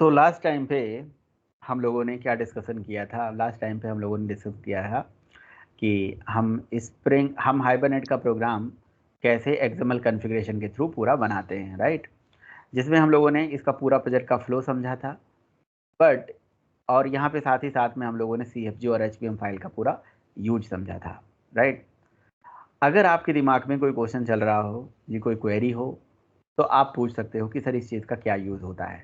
तो last time पे हम लोगों ने क्या डिस्कशन किया था? लास्ट टाइम पे हम लोगों ने डिस्कस किया था कि हम हाइबरनेट का प्रोग्राम कैसे एक्सएमएल कॉन्फ़िगरेशन के थ्रू पूरा बनाते हैं, राइट? जिसमें हम लोगों ने इसका पूरा प्रोजेक्ट का फ्लो समझा था। बट और यहाँ पे साथ ही साथ में हम लोगों ने सीएफजी और एचपीएम फाइल का पूरा यूज़ समझा था, राइट? अगर आपके दिमाग में कोई क्वेश्चन चल रहा हो, ये कोई क्वेरी हो, तो आप पूछ सकते हो कि सर इस चीज़ का क्या यूज़ होता है,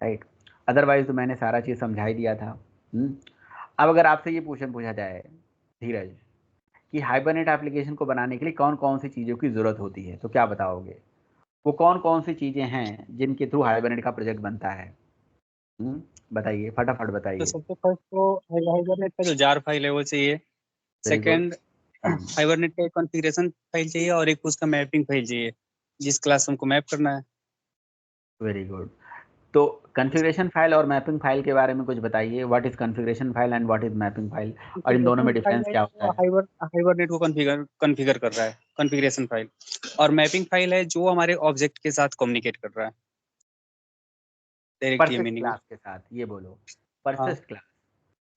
राइट? अदरवाइज़ तो मैंने सारा चीज़ समझा ही दिया था। अब अगर आपसे ये क्वेश्चन पूछा जाए, धीरज, कि हाइबरनेट एप्लीकेशन को बनाने के लिए कौन-कौन सी चीज़ों की ज़रूरत होती है, तो क्या बताओगे? वो कौन-कौन सी चीज़ें हैं जिनके थ्रू हाइबरनेट का प्रोजेक्ट बनता है? बताइए, फटाफट तो बताइए। सबसे फर्स्ट तो हाइबरनेट का जो जार फाइल है वो चाहिए। Very good. सेकंड, हाइबरनेट का एक कॉन्फ़िगरेशन फाइल चाहिए और एक उसका मैपिंग फाइल चाहिए, जिस क्लास हमको मैप करना है। Very good. तो कॉन्फ़िगरेशन फाइल और मैपिंग फाइल के बारे में कुछ बताइए। What is configuration file and what is mapping file, और इन दोनों कॉन्फ़िगरेशन में फाइल डिफरेंस है क्या होता जो है? हाइबरनेट को कॉन्फ़िगर कर रहा है, कॉन्फ़िगरेशन फाइल। और मैपिंग फाइल है जो हमारे ऑब्जेक्ट के साथ कम्युनिकेट कर रहा है। डायरेक्ट ये परसिस्ट मीनिंग है। क्लास के साथ, ये बोलो। हाँ परसिस्ट क्लास,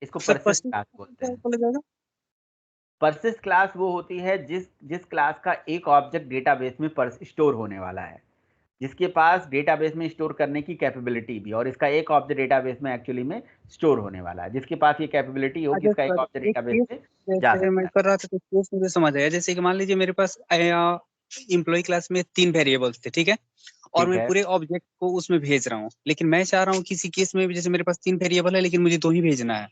इसको सर, परसिस्ट पर्सनल क्लास बोलते क्या हैं। बोला जाएगा? परसिस्ट क्लास वो होती है जिस जिस क्लास का एक ऑब्जेक्ट डेटाबेस में स्टोर होने वाला है, जिसके पास डेटाबेस में स्टोर करने की कैपेबिलिटी भी, और इसका एक ऑब्जेक्ट डेटाबेस में एक्चुअली में स्टोर होने वाला है, जिसके पास ये कैपेबिलिटी हो कि अच्छा इसका एक सर, ऑब्जेक्ट एक डेटाबेस केस में जा जैसे मैं सकता है। कर रहा था तो केस मुझे समझ आया। जैसे कि मान लीजिए मेरे पास एम्प्लॉय क्लास में 3 वेरिएबल्स थे, ठीक है? और ठीक मैं है। पूरे ऑब्जेक्ट को उसमें भेज रहा हूँ, लेकिन मैं चाह रहा हूँ किसी केस में भी, जैसे मेरे पास 3 वेरिएबल है लेकिन मुझे 2 ही भेजना है,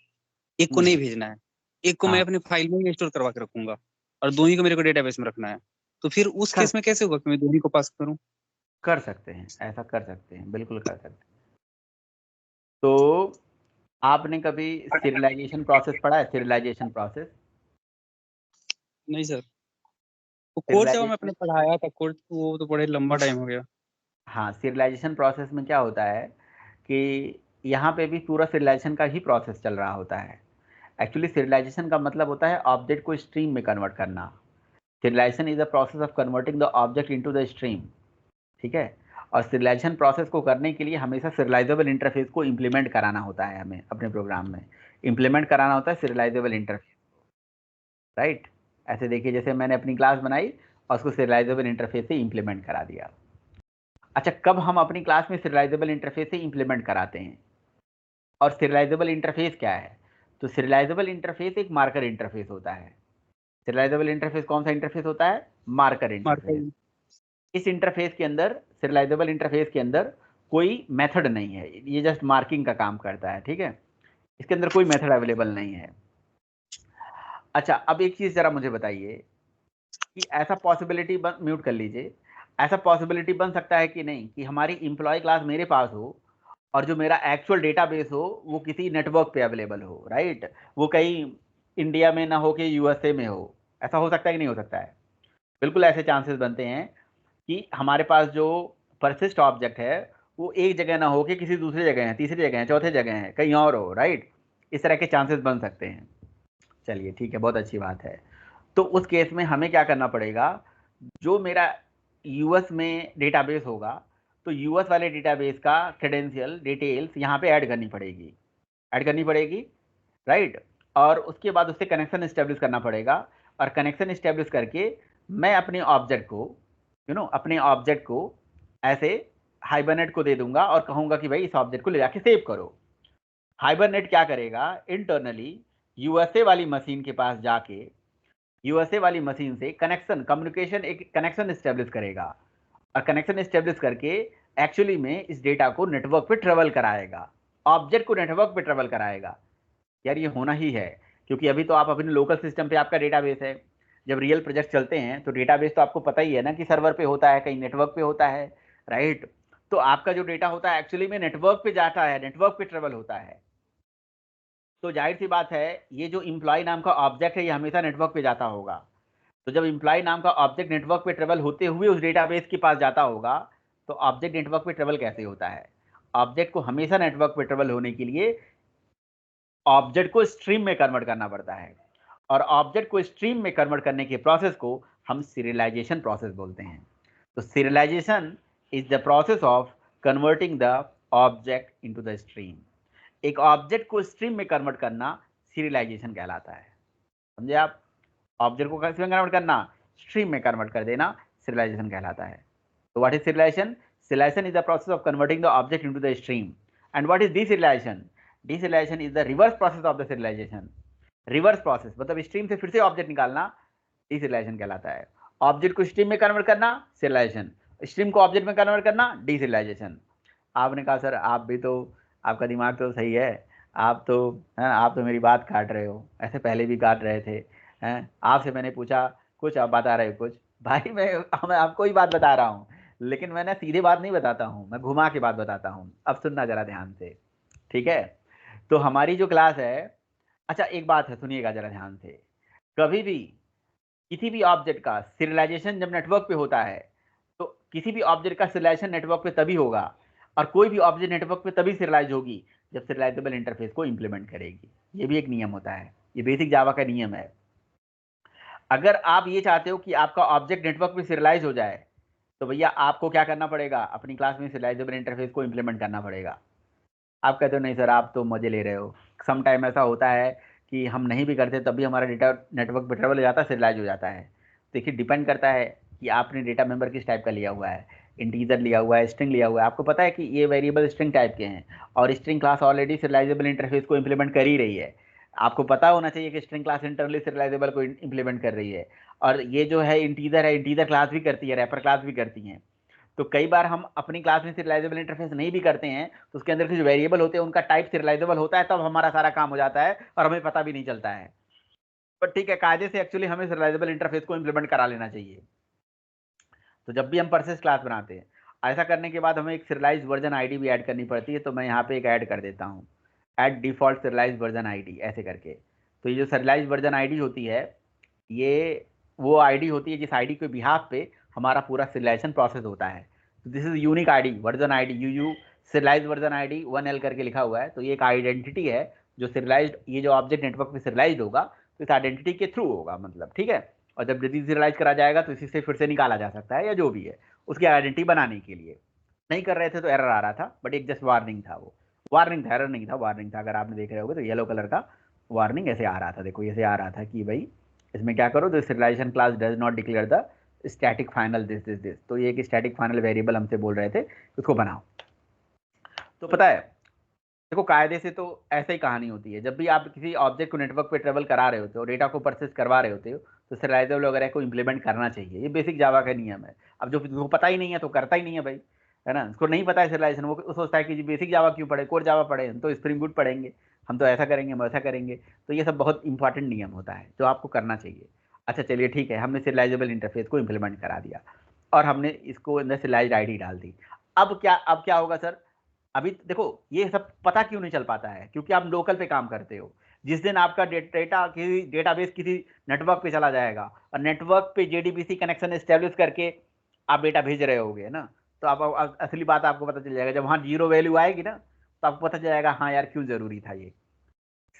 एक को नहीं हम्म। भेजना है। एक को मैं हाँ, अपने फाइल में ही स्टोर करवा के रखूंगा और 2 ही को मेरे को डेटाबेस में रखना है। तो फिर उस कर केस में कैसे होगा कि मैं 2 ही को पास करूँ? कर सकते हैं, ऐसा कर सकते हैं, बिल्कुल कर सकते हैं। तो आपने कभी सीरियलाइजेशन प्रोसेस पढ़ा है? Serialisation process. नहीं सर, वो कोड जब हमें सीरियलाइजेशन, अपने पढ़ाया था कोड, वो तो बड़े लंबा टाइम हो गया। हाँ, सीरियलाइजेशन प्रोसेस में क्या होता है कि यहाँ पे भी पूरा सीरियलाइजेशन का ही प्रोसेस चल रहा होता है। एक्चुअली सीरियलाइजेशन का मतलब होता है ऑब्जेक्ट को स्ट्रीम में कन्वर्ट करना। Serialisation is the process of converting the object into the stream, ठीक है? और सीरियलाइजेशन प्रोसेस को करने के लिए हमेशा सीरियलाइजेबल इंटरफेस को इम्प्लीमेंट कराना होता है, हमें अपने प्रोग्राम में इम्प्लीमेंट कराना होता है सीरियलाइजेबल इंटरफेस, राइट? ऐसे देखिए, जैसे मैंने अपनी क्लास बनाई और उसको सीरियलाइजेबल इंटरफेस से इम्प्लीमेंट करा दिया। अच्छा, कब हम अपनी क्लास में सीरियलाइजेबल इंटरफेस से इम्प्लीमेंट कराते हैं? और सीरियलाइजेबल इंटरफेस क्या है? तो सीरियलाइजेबल इंटरफेस एक मार्कर इंटरफेस होता है। सीरियलाइजेबल इंटरफेस कौन सा इंटरफेस होता है? Marker interface. मार्कअप। इस इंटरफेस के अंदर, सीरियलाइजेबल इंटरफेस के अंदर कोई मेथड नहीं है, ये जस्ट मार्किंग का काम करता है, ठीक है? इसके अंदर कोई मेथड अवेलेबल नहीं है। अच्छा, अब एक चीज़ ज़रा मुझे बताइए कि ऐसा पॉसिबिलिटी बन म्यूट कर लीजिए, ऐसा पॉसिबिलिटी बन सकता है कि नहीं कि हमारी एम्प्लॉयी क्लास मेरे पास हो और जो मेरा एक्चुअल डेटाबेस हो वो किसी नेटवर्क पे अवेलेबल हो, राइट? वो कहीं इंडिया में ना हो कि यूएसए में हो। ऐसा हो सकता है कि नहीं हो सकता है? बिल्कुल ऐसे चांसेस बनते हैं कि हमारे पास जो परसिस्ट ऑब्जेक्ट है वो एक जगह ना हो कि किसी दूसरी जगह है, तीसरी जगह है, चौथे जगह है, कहीं और हो, राइट? इस तरह के चांसेस बन सकते हैं। चलिए ठीक है, बहुत अच्छी बात है। तो उस केस में हमें क्या करना पड़ेगा? जो मेरा यूएस में डेटाबेस होगा, तो यूएस वाले डेटाबेस का क्रेडेंशियल डिटेल्स यहाँ पे ऐड करनी पड़ेगी, राइट? और उसके बाद उससे कनेक्शन इस्टेब्लिश करना पड़ेगा, और कनेक्शन इस्टेब्लिश करके मैं अपने ऑब्जेक्ट को, अपने ऑब्जेक्ट को ऐसे हाइबरनेट को दे दूंगा और कहूंगा कि भाई इस ऑब्जेक्ट को ले जाके सेव करो। हाइबरनेट क्या करेगा? इंटरनली यूएसए वाली मशीन के पास जाके यूएसए वाली मशीन से कनेक्शन, कम्युनिकेशन, एक कनेक्शन इस्टेब्लिश करेगा, और कनेक्शन इस्टेब्लिश करके एक्चुअली में इस डेटा को नेटवर्क पे ट्रेवल कराएगा, ऑब्जेक्ट को नेटवर्क पे ट्रेवल कराएगा। यार ये होना ही है, क्योंकि अभी तो आप अपने लोकल सिस्टम पे आपका डेटाबेस है। जब रियल प्रोजेक्ट चलते हैं तो डेटाबेस तो आपको पता ही है ना कि सर्वर पे होता है, कहीं नेटवर्क पे होता है, राइट? तो आपका जो डेटा होता है एक्चुअली में नेटवर्क पे जाता है, नेटवर्क पे ट्रेवल होता है। तो जाहिर सी बात है, ये जो इम्प्लॉय नाम का ऑब्जेक्ट है ये हमेशा नेटवर्क पे जाता होगा। तो जब इम्प्लॉय नाम का ऑब्जेक्ट नेटवर्क पे ट्रेवल होते हुए उस डेटाबेस के पास जाता होगा, तो ऑब्जेक्ट नेटवर्क पे ट्रेवल कैसे होता है? ऑब्जेक्ट को हमेशा नेटवर्क पे ट्रेवल होने के लिए ऑब्जेक्ट को स्ट्रीम में कन्वर्ट करना पड़ता है, और ऑब्जेक्ट को स्ट्रीम में कन्वर्ट करने के प्रोसेस को हम सीरियलाइजेशन प्रोसेस बोलते हैं। तो serialisation is the process of converting the object into the stream. एक ऑब्जेक्ट को स्ट्रीम में कन्वर्ट करना सीरियलाइजेशन कहलाता है। समझे आप? ऑब्जेक्ट को किस में कन्वर्ट करना? स्ट्रीम में कन्वर्ट कर देना सीरियलाइजेशन कहलाता है। तो what is serialisation? Serialization is the process of converting the object into the stream. And what is deserialization? Deserialization is the reverse process of the serialization. Reverse process मतलब stream से फिर से object निकालना डीसिरियलाइजेशन कहलाता है। ऑब्जेक्ट को stream में convert करना सीरियलाइजेशन, स्ट्रीम को ऑब्जेक्ट में कन्वर्ट करना डीसिरियलाइजेशन। आपने कहा सर आप भी तो, आपका दिमाग तो सही है, आप तो मेरी बात काट रहे हो, ऐसे पहले भी काट रहे थे हैं। आपसे मैंने पूछा कुछ, आप बता रहे हो कुछ। भाई मैं आपको ही बात बता रहा हूँ, लेकिन मैंने सीधे बात नहीं बताता हूँ, मैं घुमा के बात बताता हूँ। अब सुनना जरा ध्यान से, ठीक है? तो हमारी जो क्लास है, अच्छा एक बात है सुनिएगा जरा ध्यान से, कभी भी किसी भी ऑब्जेक्ट का सीरियलाइजेशन जब नेटवर्क पे होता है, तो किसी भी ऑब्जेक्ट का सीरियलाइजेशन नेटवर्क पे तभी होगा, और कोई भी ऑब्जेक्ट नेटवर्क पे तभी सीरियलाइज होगी जब सीरियलाइजेबल इंटरफेस को इंप्लीमेंट करेगी। ये भी एक नियम होता है, ये बेसिक जावा का नियम है। अगर आप ये चाहते हो कि आपका ऑब्जेक्ट नेटवर्क पे सीरियलाइज हो जाए, तो भैया आपको क्या करना पड़ेगा? अपनी क्लास में सीरियलाइजेबल इंटरफेस को इंप्लीमेंट करना पड़ेगा। आप कहते हो नहीं सर आप तो मजे ले रहे हो, सम टाइम ऐसा होता है कि हम नहीं भी करते तब भी हमारा डेटा नेटवर्क पे ट्रेवल हो जाता है, सीरियलाइज हो जाता है। देखिए डिपेंड करता है कि आपने डेटा मेंबर किस टाइप का लिया हुआ है, इंटीजर लिया हुआ है, स्ट्रिंग लिया हुआ है। आपको पता है कि ये वेरिएबल स्ट्रिंग टाइप के हैं, और string class already serialisable interface को इंप्लीमेंट कर ही रही है। आपको पता होना चाहिए कि स्ट्रिंग क्लास इंटरनली सीरियलाइजेबल को इंप्लीमेंट कर रही है, और ये जो है इंटीजर क्लास भी करती है, रैपर क्लास भी करती हैं। तो कई बार हम अपनी क्लास में सीरियलाइजेबल इंटरफेस नहीं भी करते हैं, तो उसके अंदर के जो वेरिएबल होते हैं उनका टाइप सीरियलाइजेबल होता है, तब हमारा सारा काम हो जाता है और हमें पता भी नहीं चलता है। पर ठीक है, कायदे से एक्चुअली हमें सीरियलाइजेबल इंटरफेस को इंप्लीमेंट करा लेना चाहिए। तो जब भी हम परसेस क्लास बनाते हैं, ऐसा करने के बाद हमें एक सीरियलाइज वर्जन आईडी भी ऐड करनी पड़ती है। तो मैं यहाँ पे एक ऐड कर देता हूँ, add default serialised version ID ऐसे करके। तो ये जो सीरियलाइज वर्जन आईडी होती है, ये वो आईडी होती है जिस आईडी के बिहाफ पे हमारा पूरा सीरियलाइजेशन प्रोसेस होता है। तो this is unique ID, version ID you serialised version ID 1L करके लिखा हुआ है। तो ये एक आइडेंटिटी है जो सीरियलाइज्ड, ये जो ऑब्जेक्ट नेटवर्क में सीरियलाइज्ड होगा तो इस आइडेंटिटी के थ्रू होगा, मतलब ठीक है। और जब डिसीरियलाइज करा जाएगा तो इसी से फिर से निकाला जा सकता है, या जो भी है उसकी आइडेंटिटी बनाने के लिए। नहीं कर रहे थे तो एरर आ रहा था, बट एक जस्ट वार्निंग था, वो वार्निंग था, एरर नहीं था, वार्निंग था। अगर आपने देख रहे होगे तो येलो कलर का वार्निंग ऐसे आ रहा था, देखो ऐसे आ रहा था कि भाई इसमें क्या करो, this serialisation class does not declare the static final this. तो ये एक स्टैटिक फाइनल वेरिएबल हमसे बोल रहे थे, उसको बनाओ। तो पता है देखो कायदे से तो ऐसे ही कहानी होती है, जब भी आप किसी ऑब्जेक्ट को नेटवर्क पे ट्रेवल करा रहे होते हो, डेटा को प्रोसेस करवा रहे होते हो, तो सीरियलाइजेबल वगैरह को इंप्लीमेंट करना चाहिए। ये बेसिक जावा का नियम है। अब जो पता ही नहीं है तो करता ही नहीं है भाई, है ना। उसको नहीं पता है सीरियलाइजेशन, वो सोचता है कि बेसिक जावा क्यों पढ़े, कोर जावा पढ़े, हम तो स्प्रिंग बूट पढ़ेंगे, हम तो ऐसा करेंगे, हम ऐसा करेंगे। तो ये सब बहुत इंपॉर्टेंट नियम होता है जो आपको करना चाहिए। अच्छा चलिए ठीक है, हमने सीरियलाइजेबल इंटरफेस को इंप्लीमेंट करा दिया, और हमने इसको अंदर सीरियलाइज्ड आईडी डाल दी। अब क्या होगा सर? अभी देखो ये सब पता क्यों नहीं चल पाता है, क्योंकि आप लोकल पे काम करते हो। जिस दिन आपका डेटा किसी डेटाबेस किसी नेटवर्क पे चला जाएगा, और नेटवर्क पे जेडीबीसी कनेक्शन एस्टेब्लिश करके आप डेटा भेज रहे होगे ना, तो आप असली बात आपको पता चल जाएगा। जब वहाँ जीरो वैल्यू आएगी ना, तो आपको पता चल जाएगा हाँ यार क्यों जरूरी था ये।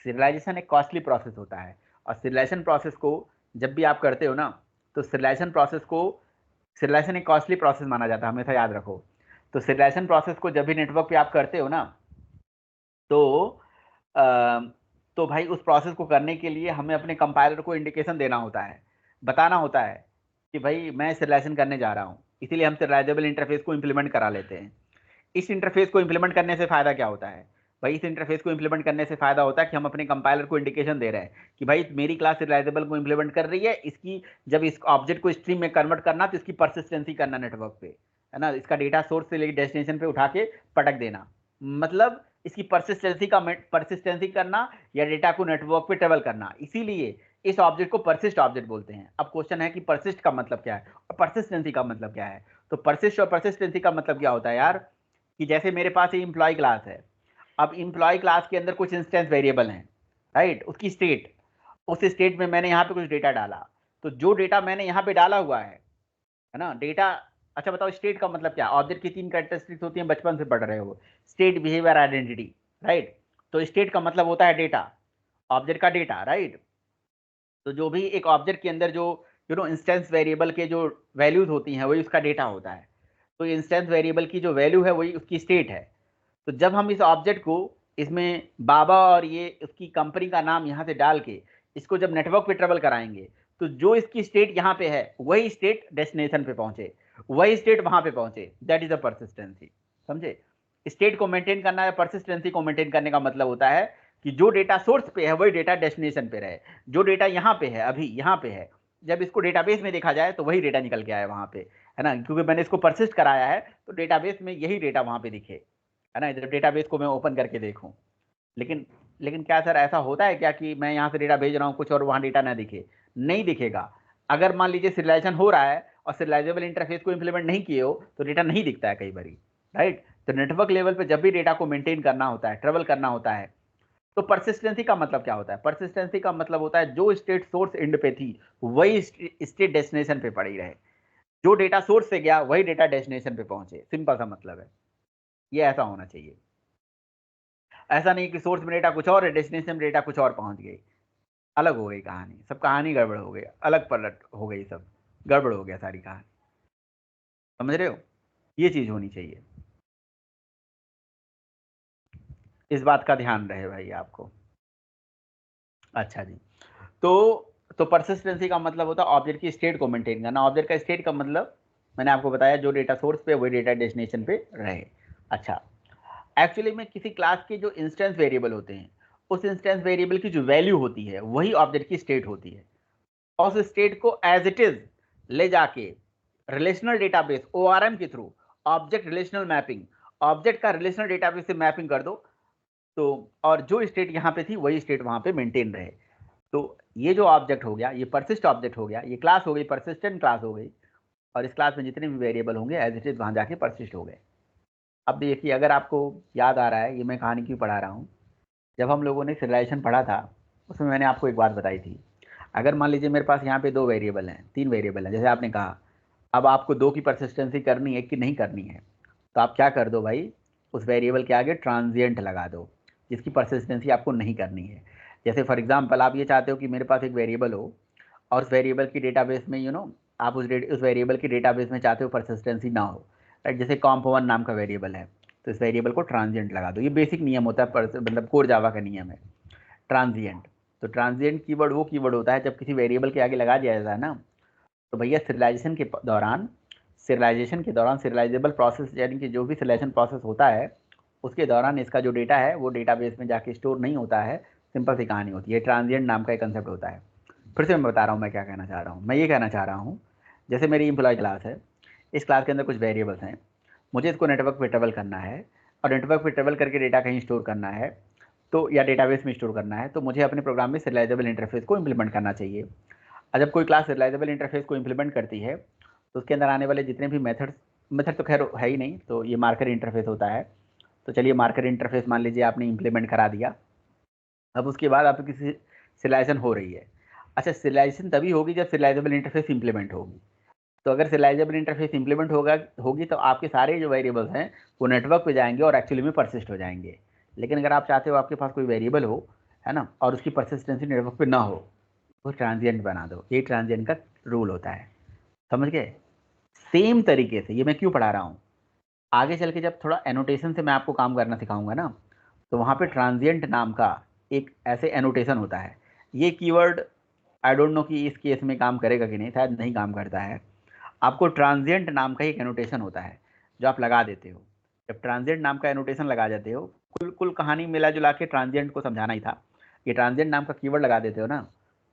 सीरियलाइजेशन एक कॉस्टली प्रोसेस होता है, और सीरियलाइजेशन प्रोसेस को जब भी आप करते हो ना, तो सीरियलाइजेशन एक कॉस्टली प्रोसेस माना जाता है, हमेशा याद रखो। तो सीरियलाइजेशन प्रोसेस को जब भी नेटवर्क पे आप करते हो ना, तो अ, तो भाई उस प्रोसेस को करने के लिए हमें अपने कंपाइलर को इंडिकेशन देना होता है, बताना होता है कि भाई मैं सीरियलाइजेशन करने जा रहा हूँ। इसीलिए हम सीरियलाइजेबल इंटरफेस को इंप्लीमेंट करा लेते हैं। इस इंटरफेस को इंप्लीमेंट करने से फायदा क्या होता है? भाई इस इंटरफेस को इंप्लीमेंट करने से फायदा होता है कि हम अपने कंपाइलर को इंडिकेशन दे रहे हैं कि भाई मेरी क्लास सीरियलाइजेबल को इंप्लीमेंट कर रही है, इसकी जब इस ऑब्जेक्ट को स्ट्रीम में कन्वर्ट करना तो इसकी परसिस्टेंसी करना नेटवर्क पे, है ना। इसका डेटा सोर्स से लेकर डेस्टिनेशन पे उठा के पटक देना, मतलब इसकी परसिस्टेंसी करना, या डेटा को नेटवर्क पे ट्रेवल करना। इसीलिए इस ऑब्जेक्ट को परसिस्ट ऑब्जेक्ट बोलते हैं। अब क्वेश्चन है कि परसिस्ट का मतलब क्या है और परसिस्टेंसी का मतलब क्या है? तो परसिस्ट और परसिस्टेंसी का मतलब क्या होता है यार, कि जैसे मेरे पास ये इंप्लॉय क्लास है, अब इंप्लॉय क्लास के अंदर कुछ इंस्टेंस वेरिएबल हैं, राइट, उसकी स्टेट, उस स्टेट में मैंने यहाँ पे कुछ डेटा डाला। तो जो डेटा मैंने यहाँ पे डाला हुआ है ना डेटा। अच्छा बताओ स्टेट का मतलब क्या? ऑब्जेक्ट की 3 कैरेक्टरिस्टिक्स होती हैं, बचपन से पढ़ रहे हो, स्टेट, बिहेवियर, आइडेंटिटी, राइट। तो स्टेट का मतलब होता है डेटा, ऑब्जेक्ट का डेटा, राइट। तो जो भी एक ऑब्जेक्ट के अंदर जो इंस्टेंस वेरिएबल के जो वैल्यूज होती हैं वही उसका डेटा होता है। तो इंस्टेंस वेरिएबल की जो वैल्यू है वही उसकी स्टेट है। तो जब हम इस ऑब्जेक्ट को इसमें बाबा और ये उसकी कंपनी का नाम यहाँ से डाल के इसको जब नेटवर्क पे ट्रेवल कराएंगे, तो जो इसकी स्टेट यहाँ पे है वही स्टेट डेस्टिनेशन पे पहुंचे, वही स्टेट वहां पे पहुंचे, दैट इज अ परसिस्टेंसी। समझे? स्टेट को मेंटेन करना या परसिस्टेंसी को मेंटेन करने का मतलब होता है कि जो डेटा सोर्स पे है वही डेटा डेस्टिनेशन पे रहे। जो डेटा यहाँ पे है, अभी यहाँ पे है, जब इसको डेटाबेस में देखा जाए तो वही डेटा निकल के आए वहां पे, है ना, क्योंकि मैंने इसको परसिस्ट कराया है तो डेटाबेस में यही डेटा वहां पे दिखे, है ना, जब डेटाबेस को मैं ओपन करके देखूं। लेकिन लेकिन क्या सर ऐसा होता है क्या कि मैं यहाँ से डेटा भेज रहा हूँ कुछ और वहाँ डेटा ना दिखे? नहीं दिखेगा। अगर मान लीजिए सीरियलाइजेशन हो रहा है और सीरियलाइजेबल इंटरफेस को इंप्लीमेंट नहीं किए हो तो डेटा नहीं दिखता है कई बारी, राइट? तो नेटवर्क लेवल पे जब भी डेटा को मेंटेन करना होता है, ट्रेवल करना होता है, तो परसिस्टेंसी का मतलब क्या होता है? परसिस्टेंसी का मतलब होता है जो स्टेट सोर्स एंड पे थी वही स्टेट डेस्टिनेशन पे पड़ी रहे, जो डेटा सोर्स से गया वही डेटा डेस्टिनेशन पे पहुंचे, सिंपल सा मतलब है। ये ऐसा होना चाहिए। ऐसा नहीं कि सोर्स में डेटा कुछ और है, डेस्टिनेशन में डेटा कुछ और पहुंच गई, अलग हो गई कहानी, सब कहानी गड़बड़ हो गई, अलग पलट हो गई, सब गड़बड़ हो गया सारी कहानी। समझ रहे हो? ये चीज होनी चाहिए, इस बात का ध्यान रहे भाई आपको। अच्छा जी। तो परसिस्टेंसी का मतलब होता है ऑब्जेक्ट की स्टेट को मेंटेन करना। ऑब्जेक्ट का स्टेट का मतलब मैंने आपको बताया जो डेटा सोर्स पे वही डेटा डेस्टिनेशन पे रहे। अच्छा, एक्चुअली में किसी क्लास के जो इंस्टेंस वेरिएबल होते हैं, उस इंस्टेंस वेरिएबल की जो वैल्यू होती है वही ऑब्जेक्ट की स्टेट होती है, और उस स्टेट को एज इट इज ले जाके रिलेशनल डेटाबेस ओआरएम के through object relational mapping, object का रिलेशनल डेटाबेस से मैपिंग कर दो, तो और जो स्टेट यहाँ पे थी वही स्टेट वहां पे मेंटेन रहे। तो ये जो ऑब्जेक्ट हो गया ये परसिस्ट ऑब्जेक्ट हो गया, ये क्लास हो गई, परसिस्टेंट क्लास हो गई, और इस क्लास में जितने भी वेरिएबल होंगे एज इट इज वहां जाके परसिस्ट हो गए। अब देखिए, अगर आपको याद आ रहा है ये मैं कहानी क्यों पढ़ा रहा हूँ, जब हम लोगों ने सिरियलाइजेशन पढ़ा था उसमें मैंने आपको एक बात बताई थी। अगर मान लीजिए मेरे पास यहाँ पे 2 वेरिएबल हैं, 3 वेरिएबल हैं, जैसे आपने कहा, अब आपको 2 की परसिस्टेंसी करनी है कि नहीं करनी है, तो आप क्या कर दो भाई, उस वेरिएबल के आगे ट्रांजिएंट लगा दो जिसकी परसिस्टेंसी आपको नहीं करनी है। जैसे फॉर एग्जांपल आप ये चाहते हो कि मेरे पास एक वेरिएबल हो और उस वेरिएबल की डेटाबेस में आप उस वेरिएबल की डेटाबेस में चाहते हो परसिस्टेंसी ना हो, राइट? जैसे comp1 नाम का वेरिएबल है, तो इस वेरिएबल को ट्रांजिएंट लगा दो। ये बेसिक नियम होता है, मतलब कोर जावा का नियम है, ट्रांजिएंट। तो ट्रांजिएंट कीवर्ड वो कीवर्ड होता है जब किसी वेरिएबल के आगे लगा दिया जाता है ना, तो भैया सीरियलाइजेशन के दौरान सीरियलाइजेबल प्रोसेस यानी कि जो भी सिलेक्शन प्रोसेस होता है उसके दौरान इसका जो डेटा है वो डेटाबेस में जाके स्टोर नहीं होता है। सिंपल सी कहानी होती है, ट्रांजिएंट नाम का एक कंसेप्ट होता है। फिर से मैं बता रहा हूँ मैं क्या कहना चाह रहा हूँ। मैं ये कहना चाह रहा हूँ, जैसे मेरी एम्प्लॉय क्लास है, इस क्लास के अंदर कुछ वेरिएबल्स हैं, मुझे इसको नेटवर्क पे ट्रेवल करना है और नेटवर्क पे ट्रेवल करके डेटा कहीं स्टोर करना है, तो या डेटाबेस में स्टोर करना है, तो मुझे अपने प्रोग्राम में सीरियलाइजेबल इंटरफेस को इम्प्लीमेंट करना चाहिए। और जब कोई क्लास सीरियलाइजेबल इंटरफेस को इम्प्लीमेंट करती है तो उसके अंदर आने वाले जितने भी मेथड तो खैर है ही नहीं, तो ये मार्कर इंटरफेस होता है। तो चलिए मार्कर इंटरफेस मान लीजिए आपने इम्प्लीमेंट करा दिया। अब उसके बाद आपकी सीरियलाइजेशन हो रही है। अच्छा, सीरियलाइजेशन तभी होगी जब सीरियलाइजेबल इंटरफेस इंप्लीमेंट होगी। तो अगर सीरियलाइजेबल इंटरफेस इंप्लीमेंट होगी तो आपके सारे जो वेरिएबल्स हैं वो नेटवर्क पे जाएंगे और एक्चुअली में परसिस्ट हो जाएंगे। लेकिन अगर आप चाहते हो आपके पास कोई वेरिएबल हो, है ना, और उसकी परसिस्टेंसी नेटवर्क पे ना हो, तो ट्रांजिएंट बना दो। ये ट्रांजिएंट का रूल होता है, समझ गए? सेम तरीके से ये मैं क्यों पढ़ा रहा हूँ, आगे चल के जब थोड़ा एनोटेशन से मैं आपको काम करना सिखाऊंगा ना, तो वहाँ पे ट्रांजिएंट नाम का एक ऐसे एनोटेशन होता है। ये कीवर्ड आई डोंट नो कि इस केस में काम करेगा कि नहीं, शायद नहीं काम करता है। आपको ट्रांजिएंट नाम का एक एनोटेशन होता है जो आप लगा देते हो। जब ट्रांजिएंट नाम का एनोटेशन लगा देते हो, कुल कुल कहानी मिला जुला के ट्रांजिएंट को समझाना ही था। ये ट्रांजिएंट नाम का कीवर्ड लगा देते हो ना,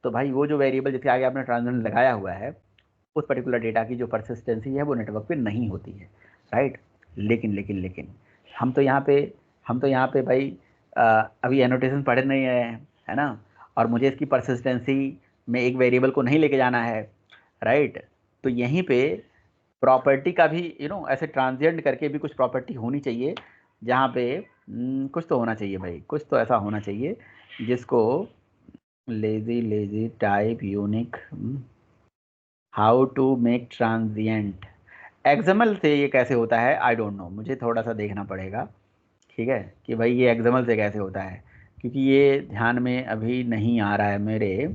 तो भाई वो जो वेरिएबल जिसके आगे आपने ट्रांजिएंट लगाया हुआ है उस पर्टिकुलर डेटा की जो परसिस्टेंसी है वो नेटवर्क पे नहीं होती है, राइट? लेकिन हम तो यहाँ पे भाई अभी एनोटेशन पढ़ नहीं रहे हैं, है ना, और मुझे इसकी परसिस्टेंसी में एक वेरिएबल को नहीं लेके जाना है, राइट? तो यहीं पे प्रॉपर्टी का भी ऐसे ट्रांजिएंट करके भी कुछ प्रॉपर्टी होनी चाहिए, जहाँ पे कुछ तो होना चाहिए भाई, कुछ तो ऐसा होना चाहिए जिसको lazy type unique how to make transient. XML से ये कैसे होता है आई डोंट नो, मुझे थोड़ा सा देखना पड़ेगा, ठीक है, कि भाई ये एक्सएमएल से कैसे होता है, क्योंकि ये ध्यान में अभी नहीं आ रहा है मेरे।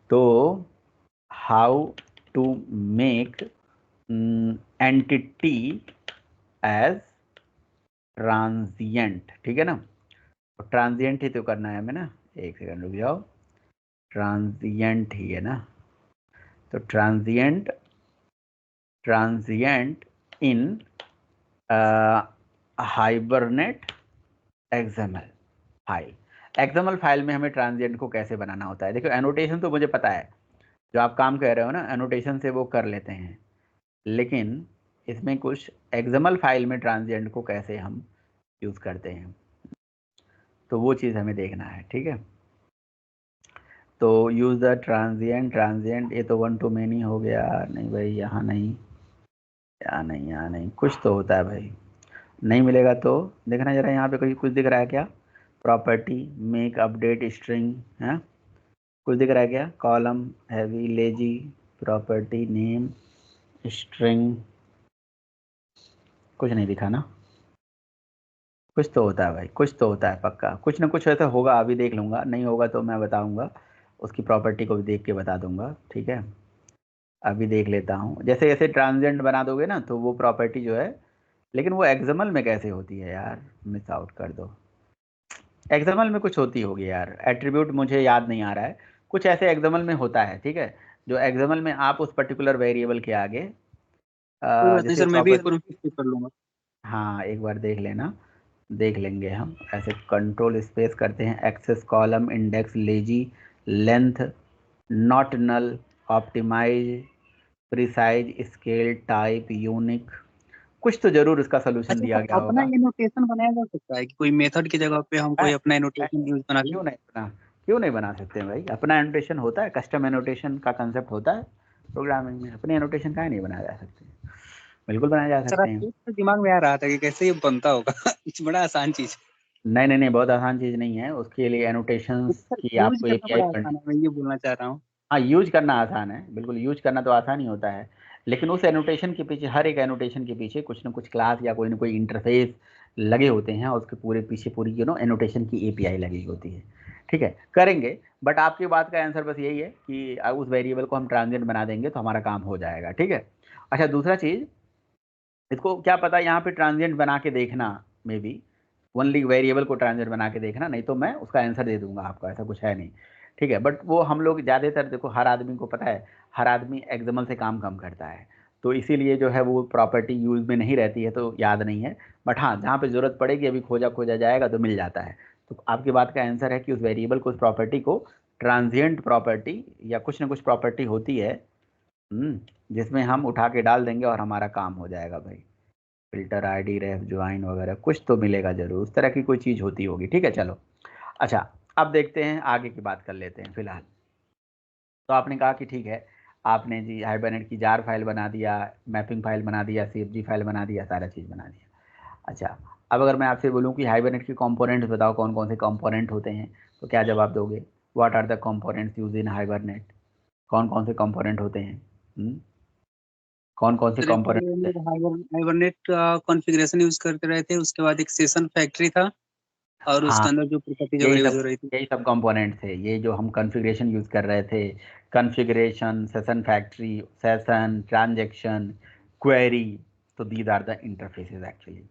तो how to make entity as transient, ठीक है ना, तो ट्रांजिएंट ही तो करना है हमें ना, एक सेकंड रुक जाओ, ट्रांजिएंट ही है ना, तो transient in Hibernate XML file. XML file में हमें ट्रांजिएंट को कैसे बनाना होता है, देखो एनोटेशन तो मुझे पता है, जो आप काम कर रहे हो ना एनोटेशन से वो कर लेते हैं, लेकिन इसमें कुछ एक्सएमएल फाइल में ट्रांजिएंट को कैसे हम यूज़ करते हैं, तो वो चीज़ हमें देखना है, ठीक है। तो यूज़ द ट्रांजिएंट, ये तो वन टू मेनी हो गया, नहीं भाई यहाँ नहीं, यहाँ नहीं, कुछ तो होता है भाई, नहीं मिलेगा तो देखना जरा यहाँ पे कोई कुछ दिख रहा है क्या, प्रॉपर्टी मेक अपडेट स्ट्रिंग है, कुछ दिख रहा है क्या, column heavy lazy property name string, कुछ नहीं दिखा ना, कुछ तो होता है भाई, कुछ तो होता है पक्का, कुछ ना कुछ ऐसा होगा, अभी देख लूँगा, नहीं होगा तो मैं बताऊँगा, उसकी प्रॉपर्टी को भी देख के बता दूंगा, ठीक है। अभी देख लेता हूँ, जैसे जैसे ट्रांजेंट बना दोगे ना तो वो प्रॉपर्टी जो है, लेकिन वो एक्सएमएल में कैसे होती है यार, मिस आउट कर दो, एक्सएमएल में कुछ होती होगी यार, एट्रीब्यूट मुझे याद नहीं आ रहा है, कुछ ऐसे एक्सएमएल में होता है, ठीक है, जो एक्सएमएल में आप उस पर्टिकुलर वेरिएबल के आगे कोई बात नहीं जैसे सर, मैं भी एक प्रॉपर, बार चेक कर लूंगा। हाँ एक बार देख लेना, देख लेंगे हम, ऐसे कंट्रोल स्पेस करते हैं, access column index lazy length not null optimise precise scale type unique, कुछ तो जरूर इसका सोल्यूशन अच्छा दिया सर, गया अपना होगा। ये नोटेशन बनाया जा सकता है कि कोई मेथड की जगह पे हम है, कोई अपना है, नोटेशन यूज बना लें? क्यों नहीं बना सकते हैं भाई, अपना एनोटेशन होता है, कस्टम एनोटेशन का कंसेप्ट होता है प्रोग्रामिंग में, अपने एनोटेशन का नहीं बनाया जा सकते, बिल्कुल बनाए जा सर सकते हैं। आपके तो दिमाग में आ रहा था कि कैसे ये बनता होगा बड़ा आसान चीज नहीं नहीं नहीं, बहुत आसान चीज़ नहीं है, उसके लिए है। एनोटेशंस सर की यूज आपको करना एपीआई बड़ा पढ़नी, आसान है, मैं ये बोलना चाह रहा हूँ। हाँ यूज करना आसान है, बिल्कुल यूज करना तो आसान ही होता है, लेकिन उस एनोटेशन के पीछे, हर एक एनोटेशन के पीछे कुछ ना कुछ क्लास या कोई ना कोई इंटरफेस लगे होते हैं, और उसके पूरे पीछे पूरी एनोटेशन की एपीआई लगी होती है, ठीक है, करेंगे। बट आपकी बात का आंसर बस यही है कि उस वेरिएबल को हम ट्रांजिएंट बना देंगे तो हमारा काम हो जाएगा, ठीक है। अच्छा दूसरा चीज़, इसको क्या पता यहाँ पे ट्रांजिएंट बना के देखना, मे बी ओनली वेरिएबल को ट्रांजिएंट बना के देखना, नहीं तो मैं उसका आंसर दे दूंगा आपको, ऐसा कुछ है नहीं, ठीक है। बट वो हम लोग ज़्यादातर, देखो हर आदमी को पता है, हर आदमी एक्सएमएल से काम कम करता है, तो इसीलिए जो है वो प्रॉपर्टी यूज में नहीं रहती है तो याद नहीं है, बट हाँ जहाँ पे ज़रूरत पड़ेगी अभी खोजा खोजा जाएगा तो मिल जाता है। तो आपकी बात का आंसर है कि उस वेरिएबल को, उस प्रॉपर्टी को ट्रांजिएंट प्रॉपर्टी या कुछ ना कुछ प्रॉपर्टी होती है, जिसमें हम उठा के डाल देंगे और हमारा काम हो जाएगा भाई, फिल्टर आईडी रेफ ज्वाइन वगैरह कुछ तो मिलेगा जरूर, उस तरह की कोई चीज़ होती होगी, ठीक है चलो। अच्छा अब देखते हैं आगे की बात कर लेते हैं फिलहाल। तो आपने कहा कि ठीक है, आपने जी हाइबरनेट की जार फाइल बना दिया, मैपिंग फाइल बना दिया, सीएफजी फाइल बना दिया, सारा चीज़ बना दिया। अच्छा अब अगर मैं आपसे बोलूँ कि हाइबरनेट के कंपोनेंट्स बताओ, कौन कौन से कंपोनेंट होते हैं, तो क्या जवाब दोगे, what are the components use in Hibernate, कौन कौन से कंपोनेंट होते हैं, कौन कौन से सर कंपोनेंट एक्चुअली हम होते लोग हैं। हाइबरनेट का कॉन्फ़िगरेशन यूज करते रहे थे, उसके बाद एक सेशन फैक्ट्री था और हाँ उसके अंदर जो प्रॉपर्टी यही वगैरह यूज सब, हो रही थी। यही सब कंपोनेंट थे, ये जो हम कॉन्फ़िगरेशन यूज़ कर रहे थे, configuration, session factory, session, transaction, query, तो these are the interfaces actually.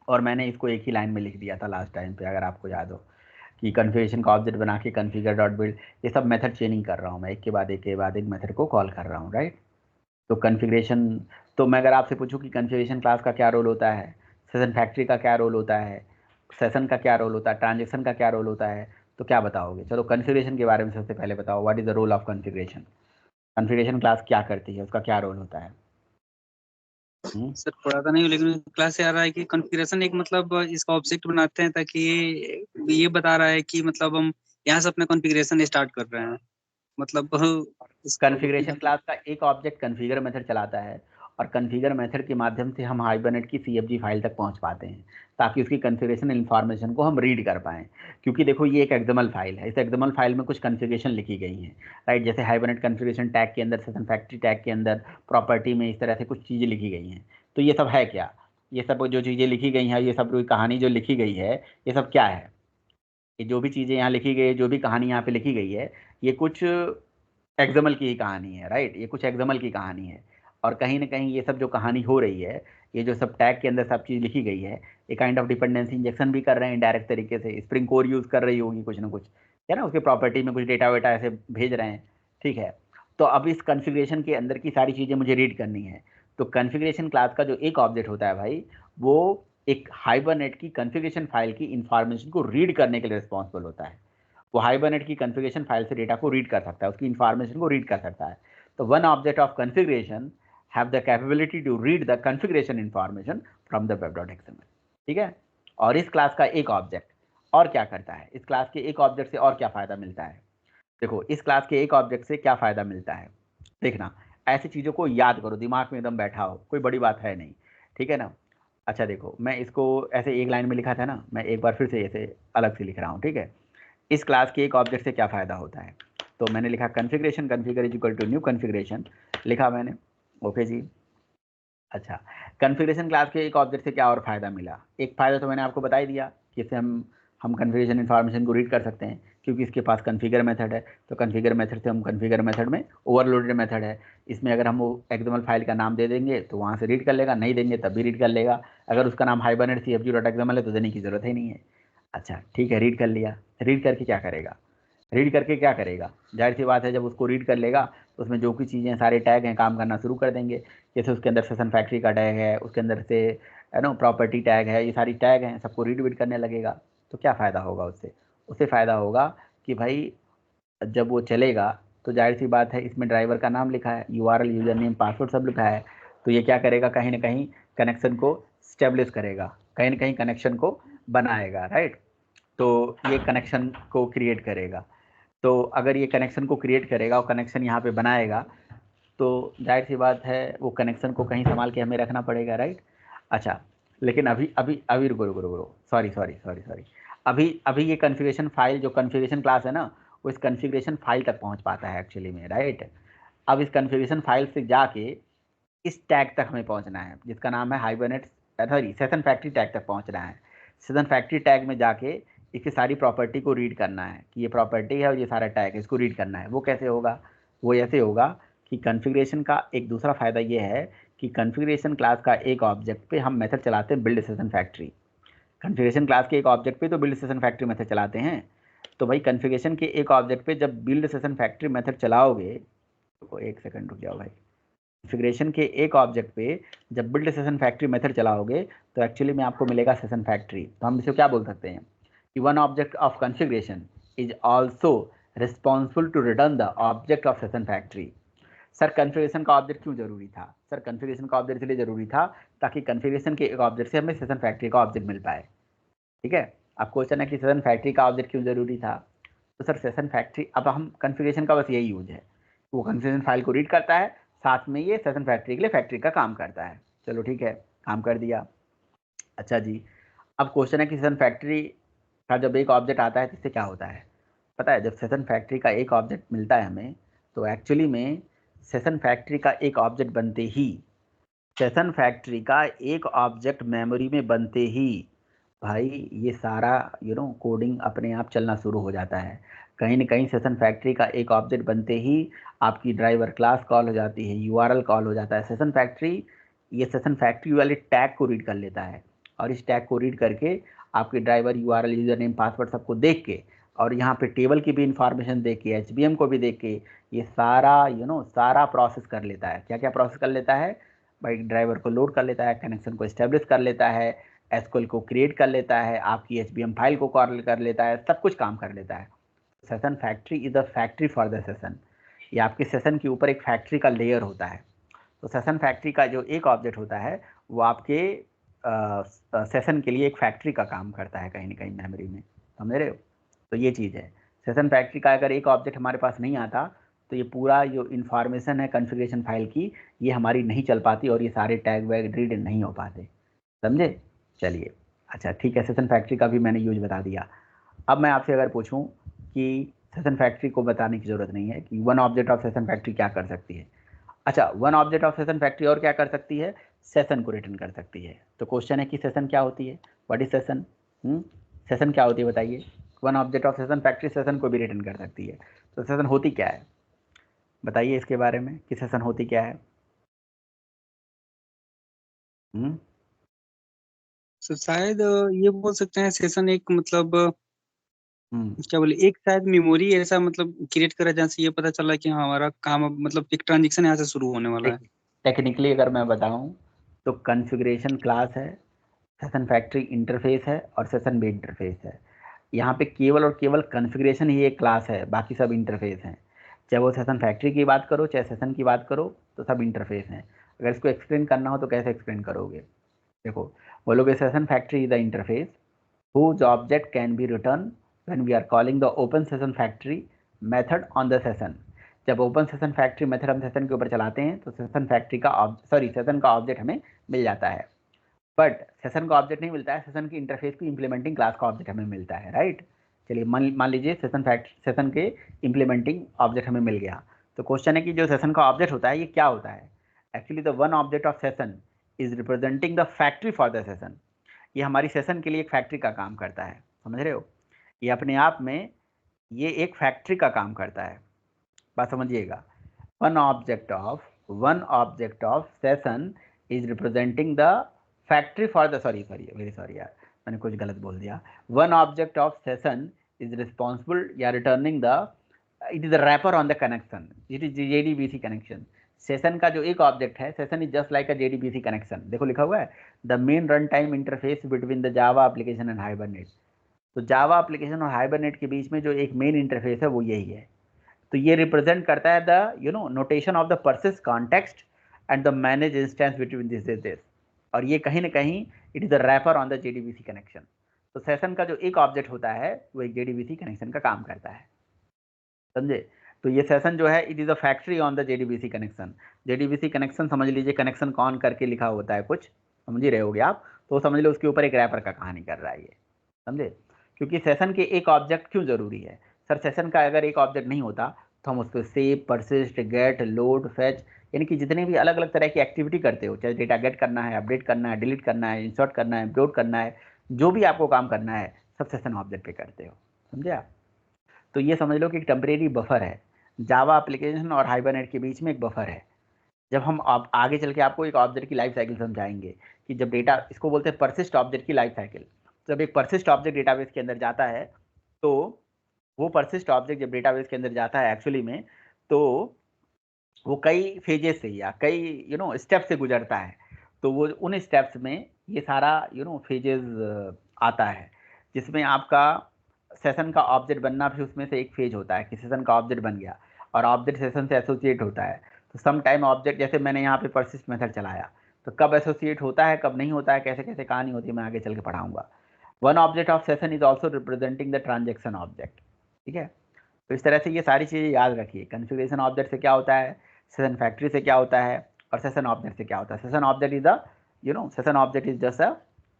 और मैंने इसको एक ही लाइन में लिख दिया था लास्ट टाइम पे, अगर आपको याद हो, कि कॉन्फ़िगरेशन का ऑब्जेक्ट बना के कॉन्फ़िगर डॉट बिल्ड, ये सब मेथड चेनिंग कर रहा हूँ मैं, एक के बाद एक के बाद एक मेथड को कॉल कर रहा हूँ, राइट। तो कॉन्फ़िगरेशन, तो मैं अगर आपसे पूछूं कि कॉन्फ़िगरेशन क्लास का क्या रोल होता है, सेशन फैक्ट्री का क्या रोल होता है, सेशन का क्या रोल होता है, ट्रांजैक्शन का क्या रोल होता है, तो क्या बताओगे, चलो कॉन्फ़िगरेशन के बारे में सबसे पहले बताओ, what is the role of configuration, configuration class क्या करती है, उसका क्या रोल होता है। सर पढ़ा था नहीं, लेकिन क्लास से आ रहा है कि कॉन्फ़िगरेशन एक मतलब इसका ऑब्जेक्ट बनाते हैं ताकि ये बता रहा है कि मतलब हम यहाँ से अपना कॉन्फ़िगरेशन स्टार्ट कर रहे हैं, मतलब इसका ऑब्जेक्ट कॉन्फ़िगरेशन क्लास का एक ऑब्जेक्ट कॉन्फ़िगर मेथड चलाता है, और कॉन्फ़िगर मेथड के माध्यम से हम हाइबरनेट की सीएफजी फाइल तक पहुंच पाते हैं, ताकि उसकी कॉन्फ़िगरेशन इन्फॉर्मेशन को हम रीड कर पाएँ। क्योंकि देखो ये एक एक्सएमएल फाइल है, इस एक्सएमएल फाइल में कुछ कॉन्फ़िगरेशन लिखी गई हैं, राइट, जैसे हाइबरनेट कॉन्फ़िगरेशन टैग के अंदर, सेशन फैक्ट्री टैग के अंदर, प्रॉपर्टी में इस तरह से कुछ चीज़ें लिखी गई हैं। तो ये सब है क्या, ये सब जो चीज़ें लिखी गई हैं, ये सब कहानी जो लिखी गई है, ये सब क्या है, ये जो भी चीज़ें यहाँ लिखी गई है, जो भी कहानी यहाँ पे लिखी गई है, ये कुछ एक्सएमएल की ही कहानी है, राइट, ये कुछ एक्सएमएल की कहानी है। और कहीं ना कहीं ये सब जो कहानी हो रही है, ये जो सब टैग के अंदर सब चीज़ लिखी गई है, ये काइंड ऑफ डिपेंडेंसी इंजेक्शन भी कर रहे हैं इनडायरेक्ट तरीके से, स्प्रिंग कोर यूज़ कर रही होगी कुछ ना कुछ, है ना, उसके प्रॉपर्टी में कुछ डेटा वेटा ऐसे भेज रहे हैं, ठीक है। तो अब इस कॉन्फ़िगरेशन के अंदर की सारी चीज़ें मुझे रीड करनी है। तो कॉन्फ़िगरेशन क्लास का जो एक ऑब्जेक्ट होता है भाई, वो एक हाइबरनेट की कॉन्फ़िगरेशन फाइल की इंफॉर्मेशन को रीड करने के लिए रिस्पॉन्सिबल होता है। वो हाइबरनेट की कॉन्फ़िगरेशन फाइल से डेटा को रीड कर सकता है, उसकी इंफॉर्मेशन को रीड कर सकता है। तो one object of configuration have the capability to read the configuration information from the web.xml, ठीक है। और इस क्लास का एक ऑब्जेक्ट और क्या करता है, इस क्लास के एक ऑब्जेक्ट से और क्या फ़ायदा मिलता है? देखो, इस क्लास के एक ऑब्जेक्ट से क्या फ़ायदा मिलता है, देखना, ऐसी चीज़ों को याद करो, दिमाग में एकदम बैठा हो, कोई बड़ी बात है नहीं, ठीक है ना। अच्छा देखो, मैं इसको ऐसे एक लाइन में लिखा था ना, मैं एक बार फिर से ऐसे अलग से लिख रहा हूँ, ठीक है। इस क्लास के एक ऑब्जेक्ट से क्या फ़ायदा होता है, तो मैंने लिखा configuration, configure is equal to new configuration, लिखा मैंने, ओके जी। अच्छा, कॉन्फ़िगरेशन क्लास के एक ऑब्जेक्ट से क्या और फ़ायदा मिला? एक फ़ायदा तो मैंने आपको बता ही दिया कि इससे हम कॉन्फ़िगरेशन इन्फॉर्मेशन को रीड कर सकते हैं, क्योंकि इसके पास कॉन्फ़िगर मेथड है। तो कॉन्फ़िगर मेथड से हम कॉन्फ़िगर मेथड में ओवरलोडेड मेथड है, इसमें अगर हम वो एक्सएमएल फाइल का नाम दे देंगे तो वहाँ से रीड कर लेगा, नहीं देंगे तब भी रीड कर लेगा। अगर उसका नाम हाइबरनेट cfg.xml है तो देने की ज़रूरत ही नहीं है। अच्छा ठीक है, रीड कर लिया, रीड करके क्या करेगा? रीड करके क्या करेगा? जाहिर सी बात है, जब उसको रीड कर लेगा तो उसमें जो भी चीज़ें सारे टैग हैं काम करना शुरू कर देंगे। जैसे उसके अंदर सेशन फैक्ट्री का टैग है, उसके अंदर से है ना प्रॉपर्टी टैग है, ये सारी टैग हैं, सबको रीड वीड करने लगेगा। तो क्या फ़ायदा होगा उससे? उससे फ़ायदा होगा कि भाई जब वो चलेगा तो जाहिर सी बात है, इसमें ड्राइवर का नाम लिखा है, यूआरएल, यूज़र नेम, पासवर्ड सब लिखा है। तो ये क्या करेगा, कहीं ना कहीं कनेक्शन को स्टेब्लिश करेगा, कहीं ना कहीं कनेक्शन को बनाएगा, राइट। तो ये कनेक्शन को क्रिएट करेगा। तो अगर ये कनेक्शन को क्रिएट करेगा और कनेक्शन यहाँ पे बनाएगा, तो जाहिर सी बात है वो कनेक्शन को कहीं संभाल के हमें रखना पड़ेगा, राइट। अच्छा, लेकिन अभी अभी अभी रुको रुको रुको, सॉरी सॉरी सॉरी सॉरी, अभी अभी ये कॉन्फ़िगरेशन फाइल जो कॉन्फ़िगरेशन क्लास है ना, वो इस कॉन्फ़िगरेशन फाइल तक पहुँच पाता है एक्चुअली में, राइट। अब इस कॉन्फ़िगरेशन फाइल से जाके इस टैग तक हमें पहुंचना है, जिसका नाम है hibernate, sorry session factory tag तक पहुंचना है। सेशन फैक्ट्री टैग में जाके इसकी सारी प्रॉपर्टी को रीड करना है कि ये प्रॉपर्टी है और ये सारा टैग है, इसको रीड करना है। वो कैसे होगा? वो ऐसे होगा कि कॉन्फ़िगरेशन का एक दूसरा फ़ायदा ये है कि कॉन्फ़िगरेशन क्लास का एक ऑब्जेक्ट पे हम मेथड चलाते हैं build session factory. Configuration class के एक ऑब्जेक्ट पे तो बिल्ड सेशन फैक्ट्री मेथड चलाते हैं। तो भाई कॉन्फ़िगरेशन के एक ऑब्जेक्ट पे जब बिल्ड सेशन फैक्ट्री मेथड चलाओगे, तो एक सेकंड रुक जाओ भाई, कॉन्फ़िगरेशन के एक ऑब्जेक्ट पे जब बिल्ड सेशन फैक्ट्री मेथड चलाओगे तो एक्चुअली में आपको मिलेगा सेशन फैक्ट्री। तो हम इसे क्या बोल सकते हैं कि one object of configuration is also responsible to return the object of session factory. Sir configuration का ऑब्जेक्ट क्यों जरूरी था? सर कॉन्फ़िगरेशन का ऑब्जेक्ट इसलिए जरूरी था ताकि कॉन्फ़िगरेशन के एक ऑब्जेक्ट से हमें सेशन फैक्ट्री का ऑब्जेक्ट मिल पाए, ठीक है। अब क्वेश्चन है कि सेशन फैक्ट्री का ऑब्जेक्ट क्यों जरूरी था? तो सर सेशन फैक्ट्री, अब हम कॉन्फ़िगरेशन का बस यही यूज है, वो कॉन्फ़िगरेशन फाइल को रीड करता है, साथ में ये सेशन फैक्ट्री के लिए फैक्ट्री का काम करता है। चलो ठीक है, काम कर दिया। अच्छा जी, अब क्वेश्चन है कि सेशन फैक्ट्री का जब एक ऑब्जेक्ट आता है तो इससे क्या होता है? पता है, जब सेशन फैक्ट्री का एक ऑब्जेक्ट मिलता है हमें, तो एक्चुअली में सेशन फैक्ट्री का एक ऑब्जेक्ट बनते ही, सेशन फैक्ट्री का एक ऑब्जेक्ट मेमोरी में बनते ही भाई ये सारा कोडिंग अपने आप चलना शुरू हो जाता है। कहीं ना कहीं सेशन फैक्ट्री का एक ऑब्जेक्ट बनते ही आपकी ड्राइवर क्लास कॉल हो जाती है, यूआरएल कॉल हो जाता है। सेशन फैक्ट्री ये सेशन फैक्ट्री वाले टैग को रीड कर लेता है, और इस टैग को रीड करके आपके driver, URL, user name, password सबको देख के, और यहाँ पे टेबल की भी इंफॉर्मेशन देख के, एचबीएम को भी देख के, ये सारा सारा प्रोसेस कर लेता है। क्या क्या प्रोसेस कर लेता है भाई? ड्राइवर को लोड कर लेता है, कनेक्शन को इस्टेब्लिश कर लेता है, एसक्यूएल को क्रिएट कर लेता है, आपकी एचबीएम फाइल को कॉल कर लेता है, सब कुछ काम कर लेता है। Session factory is the factory for the session. ये आपके सेशन के ऊपर एक फैक्ट्री का लेयर होता है। तो सेशन फैक्ट्री का जो एक ऑब्जेक्ट होता है वो आपके सेशन के लिए एक फैक्ट्री का काम करता है कहीं ना कहीं मेमोरी में, समझ रहे हो? तो ये चीज़ है। सेशन फैक्ट्री का अगर एक ऑब्जेक्ट हमारे पास नहीं आता तो ये पूरा जो इन्फॉर्मेशन है कॉन्फ़िगरेशन फाइल की, ये हमारी नहीं चल पाती और ये सारे टैग वैग रीड नहीं हो पाते, समझे? चलिए, अच्छा ठीक है, सेशन फैक्ट्री का भी मैंने यूज बता दिया। अब मैं आपसे अगर पूछूं कि सेशन फैक्ट्री को बताने की ज़रूरत नहीं है कि one object of session factory क्या कर सकती है। अच्छा, one object of session factory और क्या कर सकती है? सेशन को रिटर्न कर सकती है। तो क्वेश्चन है कि सेशन क्या होती है? What is session? सेशन क्या होती है बताइए? One object of session factory session को भी रिटर्न कर सकती है। तो सेशन होती क्या है, बताइए इसके बारे में कि सेशन होती क्या है? तो शायद ये बोल सकते हैं सेशन एक मतलब हम्म, क्या बोले, एक शायद मेमोरी ऐसा मतलब क्रिएट करा जहाँ से ये पता चला कि हाँ हमारा काम अब मतलब एक ट्रांजेक्शन यहाँ से शुरू होने वाला है। टेक्निकली अगर मैं बताऊं तो कॉन्फ़िगरेशन क्लास है, सेशन फैक्ट्री इंटरफेस है और सेशन बी इंटरफेस है। यहाँ पे केवल और केवल कॉन्फ़िगरेशन ही एक क्लास है, बाकी सब इंटरफेस हैं। चाहे वो सेशन फैक्ट्री की बात करो चाहे सेशन की बात करो, तो सब इंटरफेस हैं। अगर इसको एक्सप्लेन करना हो तो कैसे एक्सप्लेन करोगे? देखो, बोलोगे session factory is the interface whose object can be returned when we are calling the open session factory method on the session। जब ओपन सेशन फैक्ट्री मेथड हम सेशन के ऊपर चलाते हैं तो सेशन फैक्ट्री का सेशन का ऑब्जेक्ट हमें मिल जाता है। बट सेशन का ऑब्जेक्ट नहीं मिलता है, सेशन की इंटरफेस की इंप्लीमेंटिंग क्लास का ऑब्जेक्ट हमें मिलता है, राइट। चलिए मान लीजिए सेशन के इंप्लीमेंटिंग ऑब्जेक्ट हमें मिल गया। तो क्वेश्चन है कि जो सेशन का ऑब्जेक्ट होता है ये क्या होता है? Actually the one object of session is representing the factory for the session. ये हमारी सेशन के लिए एक फैक्ट्री का काम करता है, समझ रहे हो? ये अपने आप में ये एक फैक्ट्री का काम करता है, बात समझिएगा। One object of session is representing the factory for the sorry sorry very sorry यार, मैंने कुछ गलत बोल दिया। One object of session is responsible या returning the, it is the wrapper on the connection, it is JDBC connection. Session का जो एक ऑब्जेक्ट है, session is just like a JDBC connection. देखो लिखा हुआ है the main run time interface between the Java application and hibernate. तो Java application और हाइबरनेट के बीच में जो एक मेन इंटरफेस है वो यही है। तो ये रिप्रेजेंट करता है the notation of the persist context and the manage instance between this. और ये कहीं ना कहीं it is the wrapper on the JDBC connection. तो सेशन का जो एक ऑब्जेक्ट होता है वो एक जेडीबीसी कनेक्शन का काम करता है, समझे? तो ये सेशन जो है it is a factory on the JDBC connection. JDBC connection समझ लीजिए, कनेक्शन कौन करके लिखा होता है कुछ, समझ ही रहे होगे आप, तो समझ लो उसके ऊपर एक रैपर का कहानी कर रहा है ये, समझे? क्योंकि सेशन के एक ऑब्जेक्ट क्यों जरूरी है? सर सेशन का अगर एक ऑब्जेक्ट नहीं होता तो हम उस पर save, persist, get, load, fetch, यानी कि जितने भी अलग अलग तरह की एक्टिविटी करते हो, चाहे डेटा गेट करना है, अपडेट करना है, डिलीट करना है, इंसर्ट करना है, अपलोड करना है, जो भी आपको काम करना है सब सेशन ऑब्जेक्ट पे करते हो, समझे आप? तो ये समझ लो कि एक टेम्परेरी बफर है, जावा एप्लीकेशन और हाइबरनेट के बीच में एक बफर है। जब हम आप आगे चल के आपको एक ऑब्जेक्ट की लाइफ साइकिल समझाएंगे कि जब डेटा, इसको बोलते हैं परसिस्ट ऑब्जेक्ट की लाइफ साइकिल। जब एक परसिस्ट ऑब्जेक्ट डेटाबेस के अंदर जाता है तो वो परसिस्ट ऑब्जेक्ट जब डेटाबेस के अंदर जाता है एक्चुअली में, तो वो कई फेजेस से या कई स्टेप से गुजरता है। तो वो उन स्टेप्स में ये सारा फेजेस आता है, जिसमें आपका सेशन का ऑब्जेक्ट बनना भी उसमें से एक फेज होता है कि सेशन का ऑब्जेक्ट बन गया और ऑब्जेक्ट सेशन से एसोसिएट होता है। तो सम टाइम ऑब्जेक्ट, जैसे मैंने यहाँ पे परसिस्ट मेथड चलाया, तो कब एसोसिएट होता है कब नहीं होता है, कैसे कैसे कहानी होती है, मैं आगे चल के पढ़ाऊंगा। One object of session is also representing the transaction object, ठीक है? तो इस तरह से ये सारी चीज़ें याद रखिए। कॉन्फ़िगरेशन ऑब्जेक्ट से क्या होता है, सेशन फैक्ट्री से क्या होता है, और सेशन ऑब्जेक्ट से क्या होता है। Session object is the session object is just a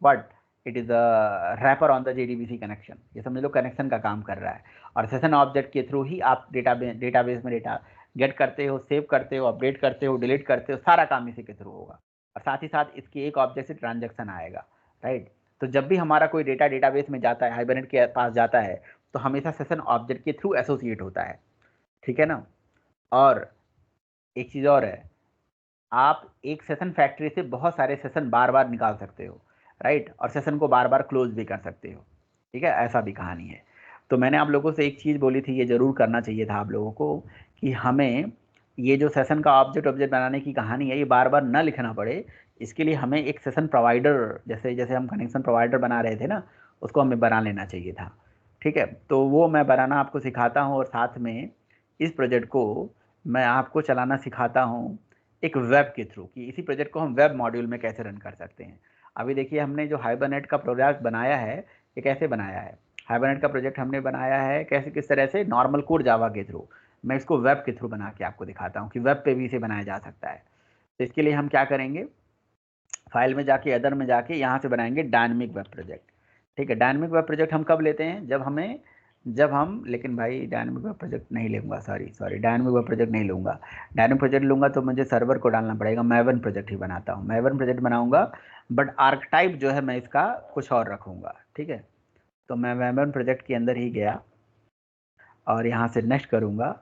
what, it is a rapper on the JDBC connection. ये समझ लो कनेक्शन का काम कर रहा है, और सेशन ऑब्जेक्ट के थ्रू ही आप डेटाबेस में डेटा गेट करते हो, सेव करते हो, अपडेट करते हो, डिलीट करते हो, सारा काम इसी के थ्रू होगा। और साथ ही साथ इसके एक ऑब्जेक्ट से ट्रांजेक्शन आएगा, राइट। तो जब भी हमारा कोई डेटा डेटाबेस में जाता है, हाइबरनेट के पास जाता है, तो हमेशा सेशन ऑब्जेक्ट के थ्रू एसोसिएट होता है, ठीक है ना? और एक चीज़ और है, आप एक सेशन फैक्ट्री से बहुत सारे सेशन बार बार निकाल सकते हो, राइट, और सेशन को बार बार क्लोज भी कर सकते हो, ठीक है? ऐसा भी कहानी है। तो मैंने आप लोगों से एक चीज़ बोली थी, ये ज़रूर करना चाहिए था आप लोगों को, कि हमें ये जो सेशन का ऑब्जेक्ट ऑब्जेक्ट बनाने की कहानी है ये बार बार ना लिखना पड़े। इसके लिए हमें एक सेशन प्रोवाइडर, जैसे जैसे हम कनेक्शन प्रोवाइडर बना रहे थे ना, उसको हमें बना लेना चाहिए था, ठीक है? तो वो मैं बनाना आपको सिखाता हूँ, और साथ में इस प्रोजेक्ट को मैं आपको चलाना सिखाता हूँ एक वेब के थ्रू, कि इसी प्रोजेक्ट को हम वेब मॉड्यूल में कैसे रन कर सकते हैं। अभी देखिए हमने जो हाइबरनेट का प्रोजेक्ट बनाया है, ये कैसे बनाया है? हाइबरनेट का प्रोजेक्ट हमने बनाया है कैसे, किस तरह से, नॉर्मल कोड जावा के थ्रू। मैं इसको वेब के थ्रू बना के आपको दिखाता हूँ कि वेब पे भी इसे बनाया जा सकता है। तो इसके लिए हम क्या करेंगे, फाइल में जाके, अदर में जाके, यहाँ से बनाएंगे डायनेमिक वेब प्रोजेक्ट, ठीक है? डायनेमिक वेब प्रोजेक्ट हम कब लेते हैं, जब हम लेकिन भाई डायनेमिक वेब प्रोजेक्ट नहीं लूँगा, sorry sorry, dynamic web project नहीं लूँगा। डायनेमिक प्रोजेक्ट लूँगा तो मुझे सर्वर को डालना पड़ेगा, मैवन प्रोजेक्ट ही बनाता हूँ, मैवन प्रोजेक्ट बनाऊँगा, बट आर्कटाइप जो है मैं इसका कुछ और रखूँगा, ठीक है? तो मैं मैवन प्रोजेक्ट के अंदर ही गया और यहाँ से नेक्स्ट करूँगा,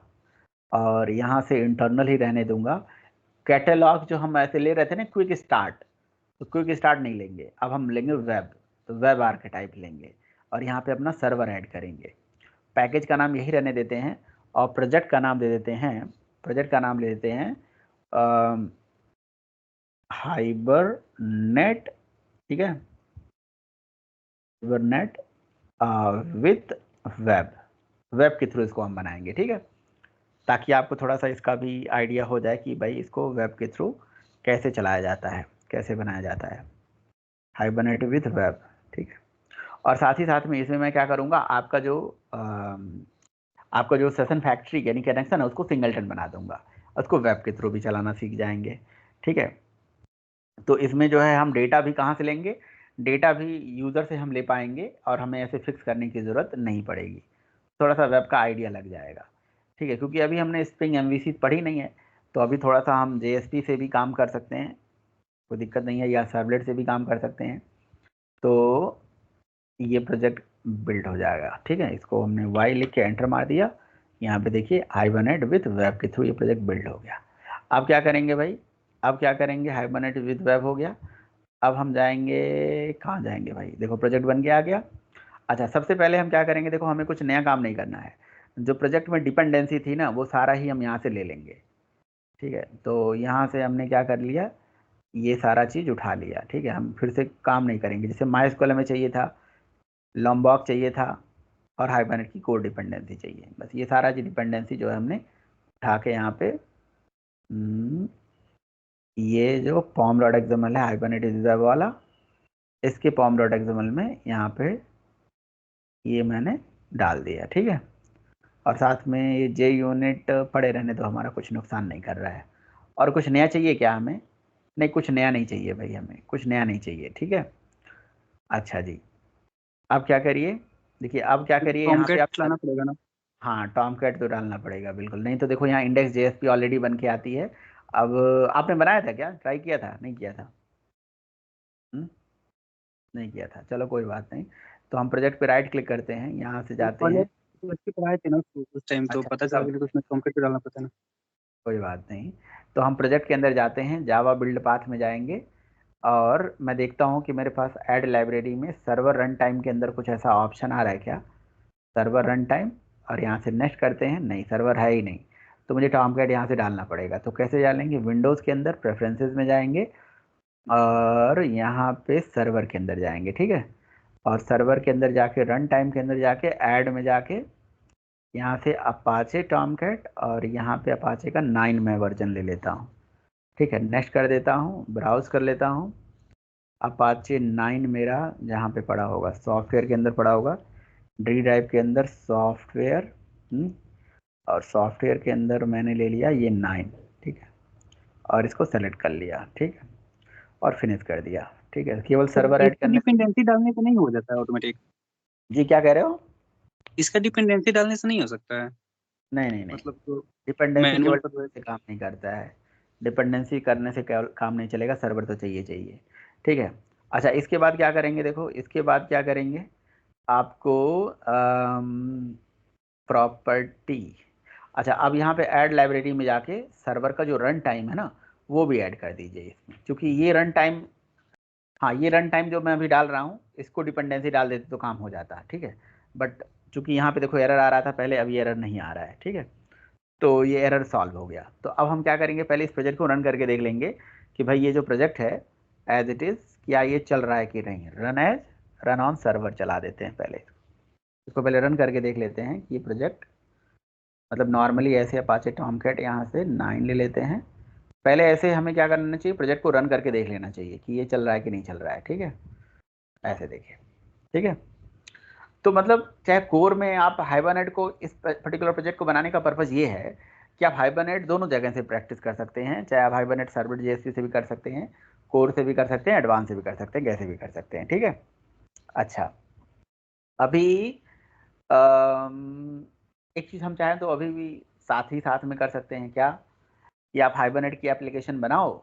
और यहाँ से इंटरनल ही रहने दूंगा। कैटलॉग जो हम ऐसे ले रहे थे ना, क्विक स्टार्ट, तो क्विक स्टार्ट नहीं लेंगे, अब हम लेंगे वेब, तो वेब आर्केटाइप लेंगे और यहाँ पे अपना सर्वर ऐड करेंगे। पैकेज का नाम यही रहने देते हैं और प्रोजेक्ट का नाम दे देते हैं, प्रोजेक्ट का नाम ले देते हैं हाइबरनेट, ठीक है, हाइबरनेट विथ वेब, वेब के थ्रू इसको हम बनाएंगे, ठीक है, ताकि आपको थोड़ा सा इसका भी आइडिया हो जाए कि भाई इसको वेब के थ्रू कैसे चलाया जाता है, कैसे बनाया जाता है, हाइबरनेट विथ वेब, ठीक है। और साथ ही साथ में इसमें मैं क्या करूँगा, आपका जो सेशन फैक्ट्री यानी कनेक्शन है उसको सिंगलटन बना दूंगा, उसको वेब के थ्रू भी चलाना सीख जाएंगे, ठीक है। तो इसमें जो है हम डेटा भी कहाँ से लेंगे, डेटा भी यूज़र से हम ले पाएंगे और हमें ऐसे फिक्स करने की ज़रूरत नहीं पड़ेगी, थोड़ा सा वेब का आइडिया लग जाएगा, ठीक है, क्योंकि अभी हमने स्प्रिंग एमवीसी पढ़ी नहीं है, तो अभी थोड़ा सा हम जेएसपी से भी काम कर सकते हैं, कोई दिक्कत नहीं है, या सर्वलेट से भी काम कर सकते हैं। तो ये प्रोजेक्ट बिल्ड हो जाएगा, ठीक है, इसको हमने वाई लिख के एंटर मार दिया, यहाँ पे देखिए हाइबरनेट विथ वेब के थ्रू ये प्रोजेक्ट बिल्ड हो गया। अब क्या करेंगे भाई, अब क्या करेंगे, हाइबरनेट विथ वेब हो गया, अब हम जाएंगे, कहाँ जाएंगे भाई, देखो प्रोजेक्ट बन के आ गया। अच्छा, सबसे पहले हम क्या करेंगे, देखो हमें कुछ नया काम नहीं करना है, जो प्रोजेक्ट में डिपेंडेंसी थी ना वो सारा ही हम यहाँ से ले लेंगे, ठीक है। तो यहाँ से हमने क्या कर लिया, ये सारा चीज़ उठा लिया, ठीक है, हम फिर से काम नहीं करेंगे, जैसे माइस्क्ल में चाहिए था, लॉम्बॉक चाहिए था और हाइबरनेट की कोर डिपेंडेंसी चाहिए, बस ये सारा जी डिपेंडेंसी जो है हमने उठा के यहाँ पे ये जो पॉम डॉट एक्सएमएल है हाइबरनेट रिजर्व वाला, इसके पॉम डॉट एक्सएमएल में यहाँ पे ये मैंने डाल दिया, ठीक है। और साथ में ये जे यूनिट पड़े रहने तो हमारा कुछ नुकसान नहीं कर रहा है। और कुछ नया चाहिए क्या हमें, नहीं कुछ नया नहीं चाहिए भाई, हमें कुछ नया नहीं चाहिए, ठीक है। अच्छा जी, अब क्या करिए, देखिए अब क्या करिए यहाँ पे टॉमकैट आप, लाना पड़ेगा ना? हाँ टॉम कैट तो डालना पड़ेगा बिल्कुल, नहीं तो देखो यहाँ इंडेक्स जेएसपी ऑलरेडी बन के आती है। अब आपने बनाया था क्या, ट्राई किया था, नहीं किया था? हुँ? नहीं किया था, चलो कोई बात नहीं। तो हम प्रोजेक्ट पे राइट क्लिक करते हैं, यहाँ से जाते पहले हैं, तो अच्छी पढ़ाए थे ना उस टाइम, तो अच्छा पता चला तब कि उसमें टॉमकैट भी डालना पड़ता है ना। कोई बात नहीं। तो हम प्रोजेक्ट के अंदर जाते हैं, जावा बिल्ड पाथ में जाएंगे और मैं देखता हूँ कि मेरे पास ऐड लाइब्रेरी में सर्वर रन टाइम के अंदर कुछ ऐसा ऑप्शन आ रहा है क्या, सर्वर रन टाइम, और यहाँ से नेक्स्ट करते हैं, नहीं सर्वर है ही नहीं, तो मुझे टॉमकैट यहाँ से डालना पड़ेगा। तो कैसे डालेंगे, विंडोज़ के अंदर प्रेफरेंसेस में जाएंगे और यहाँ पे सर्वर के अंदर जाएंगे, ठीक है, और सर्वर के अंदर जाके रन टाइम के अंदर जाके ऐड में जाके यहाँ से अपाचे टॉमकैट और यहाँ पे अपाचे का 9 में वर्जन ले लेता हूँ, ठीक है, नेक्स्ट कर देता हूँ, ब्राउज कर लेता हूँ, अपाचे 9 मेरा जहाँ पे पड़ा होगा सॉफ्टवेयर के अंदर पड़ा होगा, डी ड्राइव के अंदर सॉफ्टवेयर, और सॉफ्टवेयर के अंदर मैंने ले लिया ये 9, ठीक है, और इसको सेलेक्ट कर लिया, ठीक है, और फिनिश कर दिया, ठीक है, केवल तो सर्वर ऐड इसका करने से। डिपेंडेंसी डालने से नहीं हो जाता है ऑटोमेटिक? जी क्या कह रहे हो? इसका डिपेंडेंसी डालने से नहीं हो सकता है? नहीं नहीं नहीं, मतलब तो डिपेंडेंसी मैनुअल केवल पर। से काम नहीं करता है, डिपेंडेंसी करने से केवल काम नहीं चलेगा, सर्वर तो चाहिए चाहिए, ठीक है। अच्छा इसके बाद क्या करेंगे, देखो इसके बाद क्या करेंगे, आपको प्रॉपर्टी, अच्छा अब यहाँ पे ऐड लाइब्रेरी में जाके सर्वर का जो रन टाइम है ना वो भी ऐड कर दीजिए इसमें, क्योंकि ये रन टाइम, हाँ ये रन टाइम जो मैं अभी डाल रहा हूँ इसको डिपेंडेंसी डाल देते तो काम हो जाता है, ठीक है, बट चूंकि यहाँ पे देखो एरर आ रहा था पहले, अभी एरर नहीं आ रहा है, ठीक है, तो ये एरर सॉल्व हो गया। तो अब हम क्या करेंगे, पहले इस प्रोजेक्ट को रन करके देख लेंगे कि भाई ये जो प्रोजेक्ट है एज इट इज़ क्या ये चल रहा है कि नहीं, run as, run on server चला देते हैं पहले इसको, पहले रन करके देख लेते हैं कि ये प्रोजेक्ट, मतलब नॉर्मली ऐसे अपाचे टॉमकैट यहाँ से 9 ले लेते हैं, पहले ऐसे हमें क्या करना चाहिए, प्रोजेक्ट को रन करके देख लेना चाहिए कि ये चल रहा है कि नहीं चल रहा है, ठीक है, ऐसे देखिए, ठीक है। तो मतलब चाहे कोर में आप हाइबरनेट को, इस पर्टिकुलर प्रोजेक्ट को बनाने का पर्पज़ ये है कि आप हाइबरनेट दोनों जगह से प्रैक्टिस कर सकते हैं, चाहे आप हाइबरनेट सर्वलेट जेएसपी से भी कर सकते हैं, कोर से भी कर सकते हैं, एडवांस से भी कर सकते हैं, कैसे भी कर सकते हैं, ठीक है। अच्छा अभी एक चीज़ हम चाहें तो अभी भी साथ ही साथ में कर सकते हैं क्या, कि आप हाइबरनेट की एप्लीकेशन बनाओ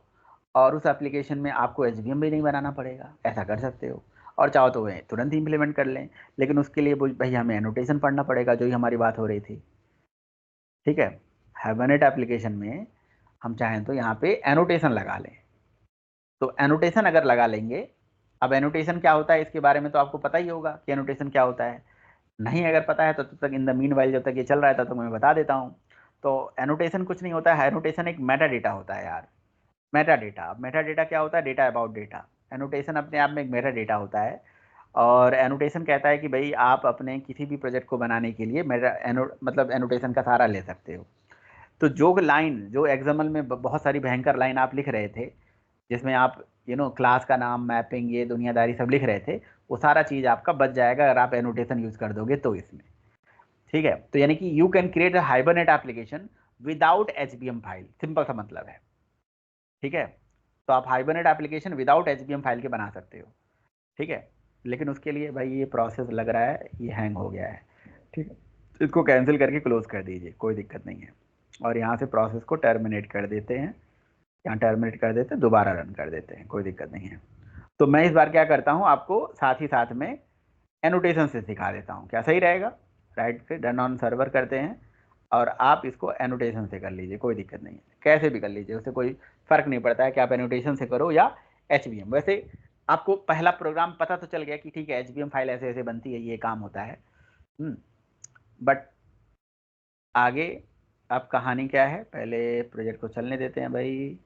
और उस एप्लीकेशन में आपको एचवीएम भी नहीं बनाना पड़ेगा, ऐसा कर सकते हो, और चाहो तो वह तुरंत ही इम्प्लीमेंट कर लें, लेकिन उसके लिए भाई हमें एनोटेशन पढ़ना पड़ेगा, जो ही हमारी बात हो रही थी, ठीक है। हाइबरनेट एप्लीकेशन में हम चाहें तो यहाँ पे एनोटेशन लगा लें, तो एनोटेशन अगर लगा लेंगे, अब एनोटेशन क्या होता है इसके बारे में तो आपको पता ही होगा कि एनोटेशन क्या होता है। नहीं अगर पता है तो तब तक इन द मीन वाइल जब तक ये चल रहा है तब तक मैं बता देता हूँ। तो एनोटेशन कुछ नहीं होता है, एनोटेशन एक मेटा डेटा होता है यार। मेटा डेटा, अब मेटा डेटा क्या होता है? Data about data. एनोटेशन अपने आप में एक मेटा डेटा होता है। और एनोटेशन कहता है कि भाई आप अपने किसी भी प्रोजेक्ट को बनाने के लिए मेरा मतलब एनोटेशन का सहारा ले सकते हो। तो जो लाइन, जो एग्जाम्पल में बहुत सारी भयंकर लाइन आप लिख रहे थे, जिसमें आप क्लास का नाम, मैपिंग, ये दुनियादारी सब लिख रहे थे, वो सारा चीज़ आपका बच जाएगा अगर आप एनोटेशन यूज़ कर दोगे तो इसमें। ठीक है, तो यानी कि you can create a hibernate application without HBM file, simple सा मतलब है। ठीक है, तो आप hibernate application without HBM file के बना सकते हो। ठीक है, लेकिन उसके लिए भाई ये प्रोसेस लग रहा है, ये हैंग हो गया है। ठीक है, इसको कैंसिल करके क्लोज कर दीजिए, कोई दिक्कत नहीं है। और यहाँ से प्रोसेस को टर्मिनेट कर देते हैं, यहाँ टर्मिनेट कर देते हैं, दोबारा रन कर देते हैं, कोई दिक्कत नहीं है। तो मैं इस बार क्या करता हूँ, आपको साथ ही साथ में एनोटेशन से सिखा देता हूँ, क्या सही रहेगा? Right click run on server करते हैं और आप इसको एनोटेशन से कर लीजिए, कोई दिक्कत नहीं है, कैसे भी कर लीजिए, उससे कोई फर्क नहीं पड़ता है कि आप एनोटेशन से करो या एचबीएम। वैसे आपको पहला प्रोग्राम पता तो चल गया कि ठीक है एचबीएम फाइल ऐसे ऐसे बनती है, ये काम होता है। बट आगे अब कहानी क्या है, पहले प्रोजेक्ट को चलने देते हैं भाई।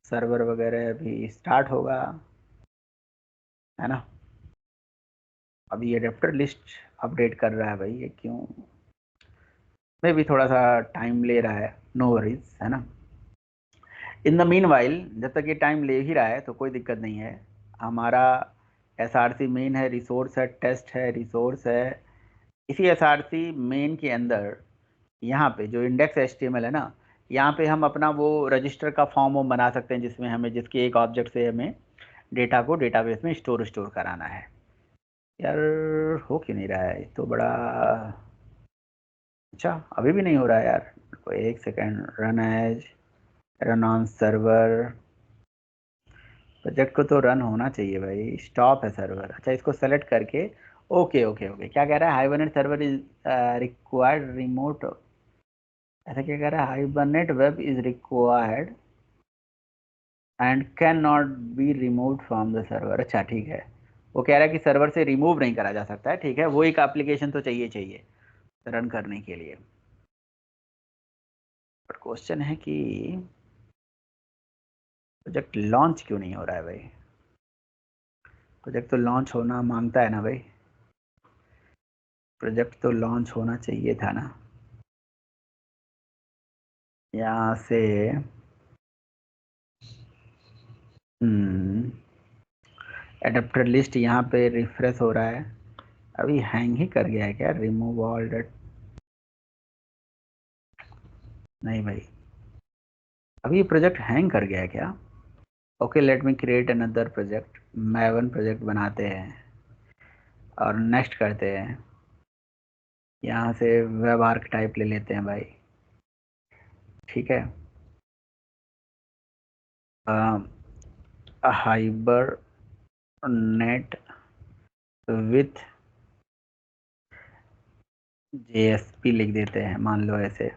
सर्वर वगैरह अभी स्टार्ट होगा, है ना। अभी ये रेफर लिस्ट अपडेट कर रहा है भाई, ये क्यों? मैं भी थोड़ा सा टाइम ले रहा है, नो वरीज, है ना। इन द मीन वाइल, जब तक ये टाइम ले ही रहा है तो कोई दिक्कत नहीं है। हमारा SRC मेन है, रिसोर्स है, टेस्ट है, रिसोर्स है। इसी SRC मेन के अंदर यहाँ पे जो इंडेक्स HTML है ना, यहाँ पे हम अपना वो रजिस्टर का फॉर्म बना सकते हैं, जिसमें हमें जिसके एक ऑब्जेक्ट से हमें डेटा को डेटाबेस में स्टोर कराना है। यार हो क्यों नहीं रहा है? ये तो बड़ा, अच्छा अभी भी नहीं हो रहा है यार। कोई एक second, run as, run on server. Project को तो रन होना चाहिए भाई, स्टॉप है सर्वर। अच्छा इसको सेलेक्ट करके, ओके ओके ओके, क्या कह रहा है? Hibernate server is required remote, ऐसा क्या कह रहा है? Hibernate web is required and can not be remove from the server. अच्छा ठीक है, वो कह रहा है कि सर्वर से रिमूव नहीं करा जा सकता है। ठीक है, वो एक एप्लीकेशन तो चाहिए चाहिए रन करने के लिए। बट क्वेश्चन है कि प्रोजेक्ट लॉन्च क्यों नहीं हो रहा है भाई? प्रोजेक्ट तो लॉन्च होना मांगता है ना भाई, प्रोजेक्ट तो लॉन्च होना चाहिए था ना। यहाँ से एडेप्टर लिस्ट यहाँ पे रिफ्रेश हो रहा है, अभी हैंग ही कर गया है क्या? रिमूव ऑल डेट, नहीं भाई, अभी प्रोजेक्ट हैंग कर गया है क्या? Okay let me create another project, Maven project बनाते हैं और नेक्स्ट करते हैं। यहाँ से वेब आर्क टाइप ले लेते हैं भाई। ठीक है, हाइबर नेट विथ JSP लिख देते हैं, मान लो ऐसे।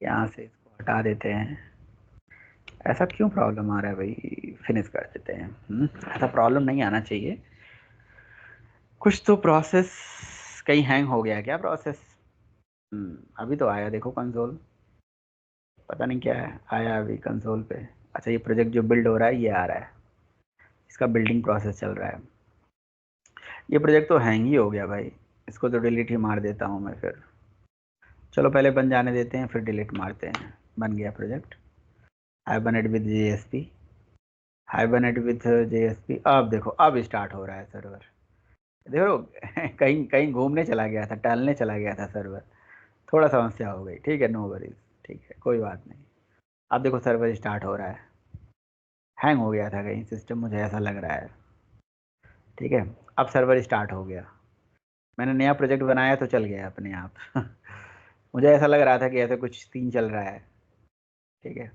यहाँ से इसको हटा देते हैं। ऐसा क्यों प्रॉब्लम आ रहा है भाई? फिनिश कर देते हैं। ऐसा प्रॉब्लम नहीं आना चाहिए। कुछ तो प्रोसेस कहीं हैंग हो गया क्या प्रोसेस? अभी तो आया देखो कंसोल, पता नहीं क्या है, आया अभी कंसोल पे। अच्छा ये प्रोजेक्ट जो बिल्ड हो रहा है ये आ रहा है, इसका बिल्डिंग प्रोसेस चल रहा है। ये प्रोजेक्ट तो हैंग ही हो गया भाई, इसको तो डिलीट ही मार देता हूँ मैं फिर। चलो पहले बन जाने देते हैं फिर डिलीट मारते हैं। बन गया project, hibernate with JSP, hibernate with JSP। अब देखो अब स्टार्ट हो रहा है सर्वर, देखो कहीं कहीं घूमने चला गया था, टहलने चला गया था सर्वर, थोड़ा समस्या हो गई। ठीक है, नो वरीज, ठीक है कोई बात नहीं। अब देखो सर्वर स्टार्ट हो रहा है, हैंग हो गया था कहीं सिस्टम, मुझे ऐसा लग रहा है। ठीक है, अब सर्वर स्टार्ट हो गया, मैंने नया प्रोजेक्ट बनाया तो चल गया अपने आप मुझे ऐसा लग रहा था कि ऐसा कुछ सीन चल रहा है। ठीक है,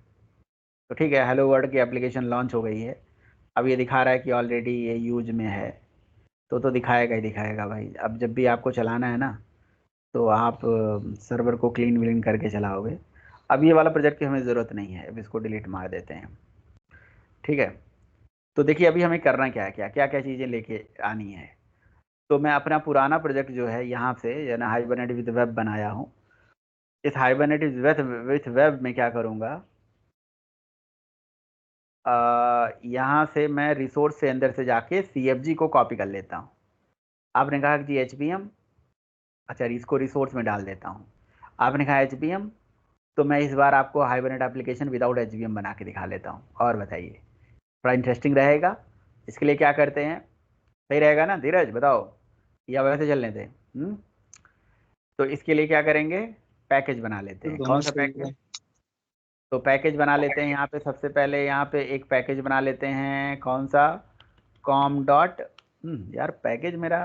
तो ठीक है, हेलो वर्ल्ड की एप्लीकेशन लॉन्च हो गई है। अब ये दिखा रहा है कि ऑलरेडी ये यूज में है, तो दिखाएगा ही दिखाएगा भाई। अब जब भी आपको चलाना है ना, तो आप सर्वर को क्लीन व्लीन करके चलाओगे। अब ये वाला प्रोजेक्ट की हमें ज़रूरत नहीं है, अब इसको डिलीट मार देते हैं। ठीक है। तो देखिए अभी हमें करना क्या है, क्या क्या क्या चीज़ें लेके आनी है। तो मैं अपना पुराना प्रोजेक्ट जो है यहाँ से यानी हाइबरनेट विद वेब बनाया हूँ। इस हाइबरनेट विद वेब में क्या करूँगा, यहाँ से मैं रिसोर्स से अंदर से जाके CFG को कॉपी कर लेता हूँ। आपने कहा कि जी HBM, अच्छा इसको रिसोर्स में डाल देता हूँ। आपने कहा HBM, तो मैं इस बार आपको हाइबरनेट एप्लीकेशन विदाउट HBM बना के दिखा लेता हूँ। और बताइए, थोड़ा इंटरेस्टिंग रहेगा। इसके लिए क्या करते हैं, सही रहेगा ना धीरज, बताओ या वैसे चल लेते हैं? तो इसके लिए क्या करेंगे, पैकेज बना लेते हैं। दोनों कौन सा सही पैकेज? है। तो पैकेज बना लेते हैं यहाँ पे, सबसे पहले यहाँ पे एक पैकेज बना लेते हैं। कौन सा? कॉम डॉट, यार पैकेज मेरा,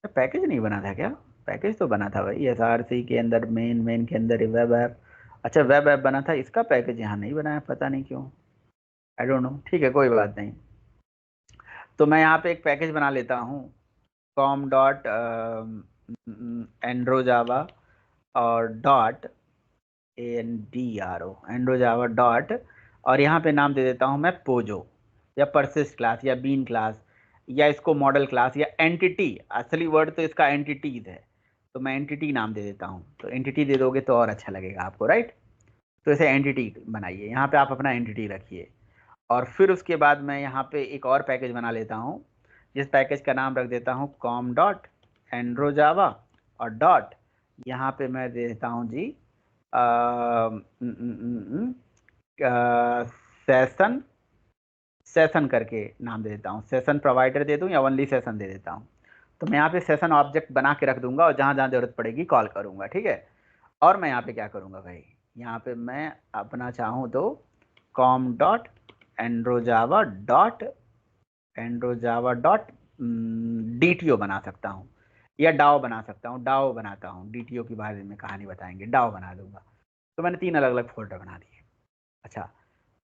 पैकेज नहीं बना था क्या? पैकेज तो बना था भाई, SRC के अंदर मेन के अंदर वेब ऐप। अच्छा वेब ऐप बना था, इसका पैकेज यहाँ नहीं बनाया, पता नहीं क्यों, आई डोंट नो। ठीक है कोई बात नहीं। तो मैं यहाँ पे एक पैकेज बना लेता हूँ, कॉम डॉट एंड्रो जावा और dot ANDRO andro Java dot, और यहाँ पे नाम दे देता हूँ मैं पोजो या परसिस्ट क्लास या बीन क्लास या इसको मॉडल क्लास या एंटिटी। असली वर्ड तो इसका एंटिटीज है, तो मैं एंटिटी नाम दे देता हूँ। तो एंटिटी दे दोगे तो और अच्छा लगेगा आपको, राइट? तो इसे एंटिटी बनाइए, यहाँ पे आप अपना एंटिटी रखिए। और फिर उसके बाद मैं यहाँ पे एक और पैकेज बना लेता हूँ, जिस पैकेज का नाम रख देता हूँ कॉम डॉट एंड्रो जावा और डॉट, यहाँ पे मैं दे देता हूँ जी सेशन, सेशन करके नाम दे देता हूँ। सेशन प्रोवाइडर दे दूँ या ओनली सेशन दे देता हूँ। तो मैं यहाँ पे सेशन ऑब्जेक्ट बना के रख दूंगा और जहाँ जहाँ जरूरत पड़ेगी कॉल करूँगा, ठीक है। और मैं यहाँ पे क्या करूँगा भाई, यहाँ पे मैं अपना चाहूँ तो कॉम डॉट एंड्रोजावा डॉट DTO बना सकता हूँ या डाओ बना सकता हूँ। डाओ बनाता हूँ, DTO के बारे में कहानी बताएंगे, डाओ बना दूंगा। तो मैंने 3 अलग अलग फोल्डर बना दिए। अच्छा,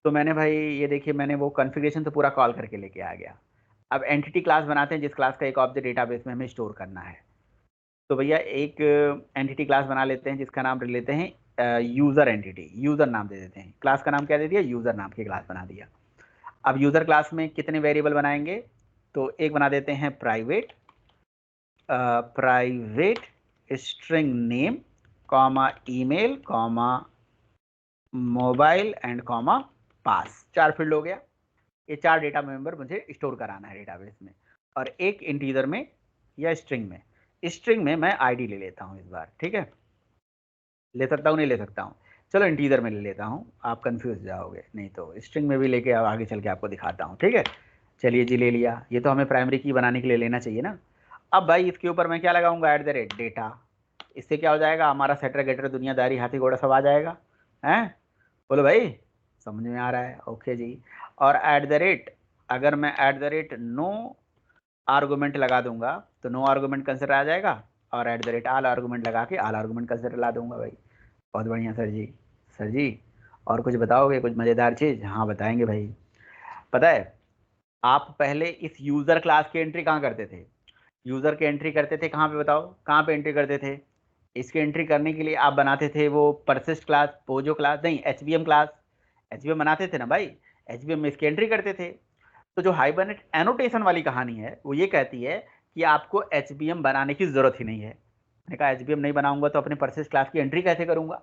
तो मैंने भाई ये देखिए, मैंने वो कॉन्फ़िगरेशन तो पूरा कॉल करके लेके आ गया। अब एंटिटी क्लास बनाते हैं, जिस क्लास का एक ऑब्जेक्ट डेटाबेस में हमें स्टोर करना है। तो भैया एक एंटिटी क्लास बना लेते हैं जिसका नाम रख लेते हैं यूज़र एंटिटी, यूज़र नाम दे देते हैं। क्लास का नाम क्या दे दिया, यूज़र नाम की क्लास बना दिया। अब यूज़र क्लास में कितने वेरिएबल बनाएंगे, तो एक बना देते हैं private, private string name comma email comma mobile and comma pass. 4 field हो गया। ये 4 डेटा मेंबर मुझे स्टोर कराना है डेटाबेस में। और एक इंटीजर में या स्ट्रिंग में, स्ट्रिंग में मैं आईडी ले लेता हूँ इस बार, ठीक है। ले सकता हूँ नहीं ले सकता हूँ, चलो इंटीजर में ले लेता हूँ, आप कंफ्यूज जाओगे नहीं तो स्ट्रिंग में भी लेके आगे चल के आपको दिखाता हूँ, ठीक है। चलिए जी ले लिया, ये तो हमें प्राइमरी की बनाने के लिए लेना चाहिए ना। अब भाई इसके ऊपर मैं क्या लगाऊंगा, @डेटा। इससे क्या हो जाएगा, हमारा सेटर गेटर दुनियादारी हाथी घोड़ा सब आ जाएगा, हैं? बोलो भाई, समझ में आ रहा है? ओके जी। और अगर मैं नो आर्गूमेंट लगा दूंगा तो नो आर्गूमेंट कंसिडर आ जाएगा, और @ आर्गूमेंट लगा के आल आर्गूमेंट कंसिडर ला दूंगा भाई। बहुत बढ़िया सर जी। सर जी और कुछ बताओगे, कुछ मज़ेदार चीज़? हाँ बताएंगे भाई। पता है, आप पहले इस यूज़र क्लास की एंट्री कहाँ करते थे? यूज़र की एंट्री करते थे कहाँ पे, बताओ कहाँ पे एंट्री करते थे? इसकी एंट्री करने के लिए आप बनाते थे वो परसिस्ट क्लास, पोजो क्लास नहीं, HBM क्लास। HBM बनाते थे ना भाई, HBM में इसकी एंट्री करते थे। तो जो हाइबरनेट एनोटेशन वाली कहानी है वो ये कहती है कि आपको HBM बनाने की जरूरत ही नहीं है। मैंने कहा HBM नहीं बनाऊंगा तो अपने परसिस्ट क्लास की एंट्री कैसे करूंगा?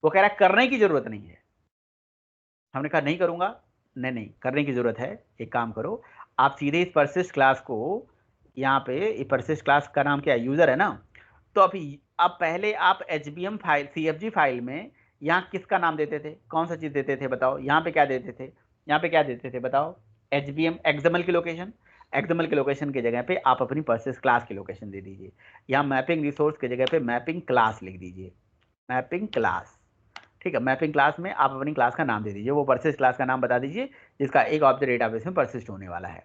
वो कह रहा है करने की जरूरत नहीं है। हमने कहा नहीं करूंगा, नहीं नहीं करने की जरूरत है। एक काम करो, आप सीधे इस परसिस्ट क्लास को, यहाँ पे परसिस्ट क्लास का नाम क्या है, यूजर है ना। तो अभी अब पहले आप HBM फाइल, CFG फाइल में यहाँ किसका नाम देते थे, कौन सा चीज देते थे बताओ? यहाँ पे क्या देते थे, यहाँ पे क्या देते थे बताओ? HBM XML की लोकेशन, XML की लोकेशन की जगह पे आप अपनी परसिस्ट क्लास की लोकेशन दे दीजिए। यहाँ मैपिंग रिसोर्स की जगह पे मैपिंग क्लास लिख दीजिए, मैपिंग क्लास। ठीक है, मैपिंग क्लास में आप अपनी क्लास का नाम दे दीजिए, वो परसिस्ट क्लास का नाम बता दीजिए जिसका एक ऑब्जेक्ट डेटाबेस में परसिस्ट होने वाला है।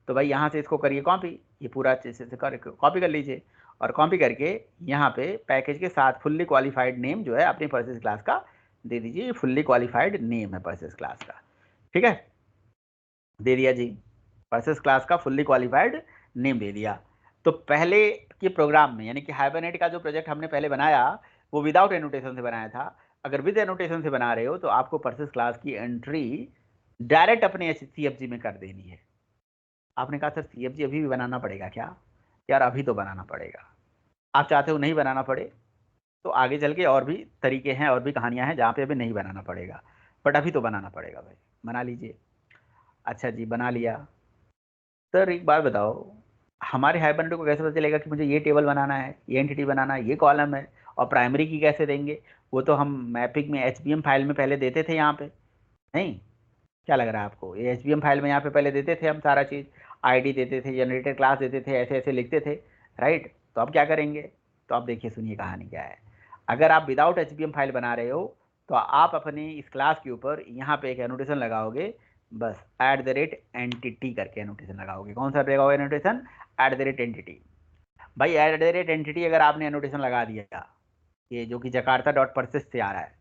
तो भाई यहाँ से इसको करिए कॉपी, ये पूरा अच्छे से कॉपी कर लीजिए। और कॉपी करके यहाँ पे पैकेज के साथ फुल्ली क्वालिफाइड नेम जो है अपनी परसिस्ट क्लास का दे दीजिए। ये फुल्ली क्वालिफाइड नेम है परसिस्ट क्लास का, ठीक है, दे दिया जी। परसिस्ट क्लास का फुल्ली क्वालिफाइड नेम दे दिया। तो पहले के प्रोग्राम में, यानी कि हाइबरनेट का जो प्रोजेक्ट हमने पहले बनाया वो विदाउट एनोटेशन से बनाया था। अगर विद एनोटेशन से बना रहे हो तो आपको परसिस्ट क्लास की एंट्री डायरेक्ट अपने CFG में कर देनी है। आपने कहा सर CFG अभी भी बनाना पड़ेगा क्या? यार अभी तो बनाना पड़ेगा। आप चाहते हो नहीं बनाना पड़े, तो आगे चल के और भी तरीके हैं और भी कहानियां हैं जहाँ पे अभी नहीं बनाना पड़ेगा, बट अभी तो बनाना पड़ेगा भाई। बना लीजिए। अच्छा जी, बना लिया। सर एक बात बताओ, हमारे हाइबरनेट को कैसे पता चलेगा कि मुझे ये टेबल बनाना है, ये एंटिटी बनाना है, ये कॉलम है, और प्राइमरी की कैसे देंगे? वो तो हम मैपिंग में HBM फाइल में पहले देते थे यहाँ पे, नहीं? क्या लग रहा है आपको? ये HBM फाइल में यहाँ पे पहले देते थे हम सारा चीज़, आईडी देते थे, जनरेटेड क्लास देते थे, ऐसे ऐसे लिखते थे, राइट? तो अब क्या करेंगे? तो आप देखिए, सुनिए कहानी क्या है। अगर आप विदाउट HBM फाइल बना रहे हो, तो आप अपने इस क्लास के ऊपर यहाँ पे एक एनोटेशन लगाओगे, बस @entity करके एनोटेशन लगाओगे। कौन सा लगाओगे एनोटेशन? @entity। भाई @entity अगर आपने एनोटेशन लगा दिया, ये जो कि जकार्ता डॉट परसिस्ट से आ रहा है,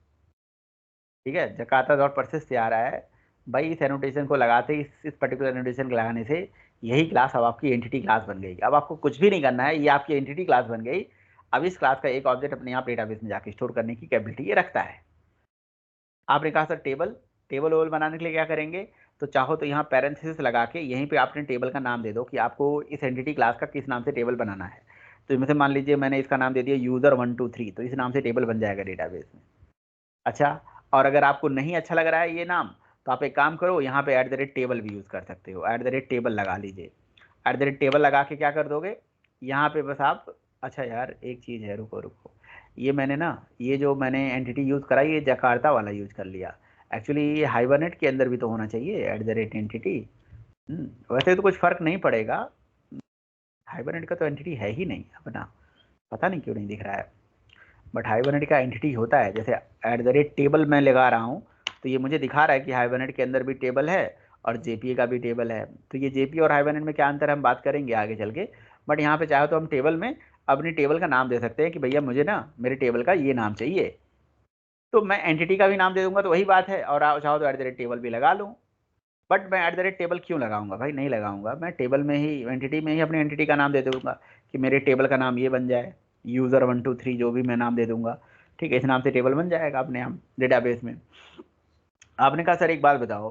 ठीक है, जकार्ता डॉट परसिस्ट से आ रहा है भाई, इस एनोटेशन को लगाते, इस पर्टिकुलर एनोटेशन को लगाने से यही क्लास अब आपकी एंटिटी क्लास बन गई। अब आपको कुछ भी नहीं करना है, ये आपकी एंटिटी क्लास बन गई। अब इस क्लास का एक ऑब्जेक्ट अपने आप डेटाबेस में जाके स्टोर करने की कैपेबिलिटी ये रखता है। आपने कहा सर टेबल वोबल बनाने के लिए क्या करेंगे? तो चाहो तो यहाँ पैरेंथेसिस लगा के यहीं पे आपने टेबल का नाम दे दो कि आपको इस एंटिटी क्लास का किस नाम से टेबल बनाना है। तो इसमें से मान लीजिए मैंने इसका नाम दे दिया यूजर 1 2 3, तो इस नाम से टेबल बन जाएगा डेटाबेस में। अच्छा, और अगर आपको नहीं अच्छा लग रहा है ये नाम, तो आप एक काम करो, यहाँ पे @टेबल भी यूज़ कर सकते हो, @टेबल लगा लीजिए। @टेबल लगा के क्या कर दोगे, यहाँ पे बस आप, अच्छा यार एक चीज़ है, रुको रुको, ये मैंने ना, ये जो मैंने एंटिटी यूज़ करा, ये जकार्ता वाला यूज़ कर लिया। एक्चुअली ये हाइबरनेट के अंदर भी तो होना चाहिए @एंटिटी। वैसे तो कुछ फ़र्क नहीं पड़ेगा, हाइबरनेट का तो एंटिटी है ही नहीं अपना, पता नहीं क्यों नहीं दिख रहा है, बट हाइबरनेट का एंटिटी होता है। जैसे टेबल मैं लगा रहा हूँ, तो ये मुझे दिखा रहा है कि हाइबरनेट के अंदर भी टेबल है और जेपीए का भी टेबल है। तो ये जेपीए और हाइबरनेट में क्या अंतर है हम बात करेंगे आगे चल के, बट यहाँ पे चाहे तो हम टेबल में अपनी टेबल का नाम दे सकते हैं कि भैया मुझे ना मेरे टेबल का ये नाम चाहिए, तो मैं एंटिटी का भी नाम दे दूंगा, तो वही बात है। और आप चाहो तो @टेबल भी लगा लूँ, बट मैं @टेबल क्यों लगाऊंगा भाई? नहीं लगाऊंगा, मैं टेबल में ही, एंटिटी में ही अपनी एंटिटी का नाम दे दूंगा कि मेरे टेबल का नाम ये बन जाए, यूज़र 1 2 3 जो भी मैं नाम दे दूंगा, ठीक है, इस नाम से टेबल बन जाएगा अपने हम डेटाबेस में। आपने कहा सर एक बात बताओ,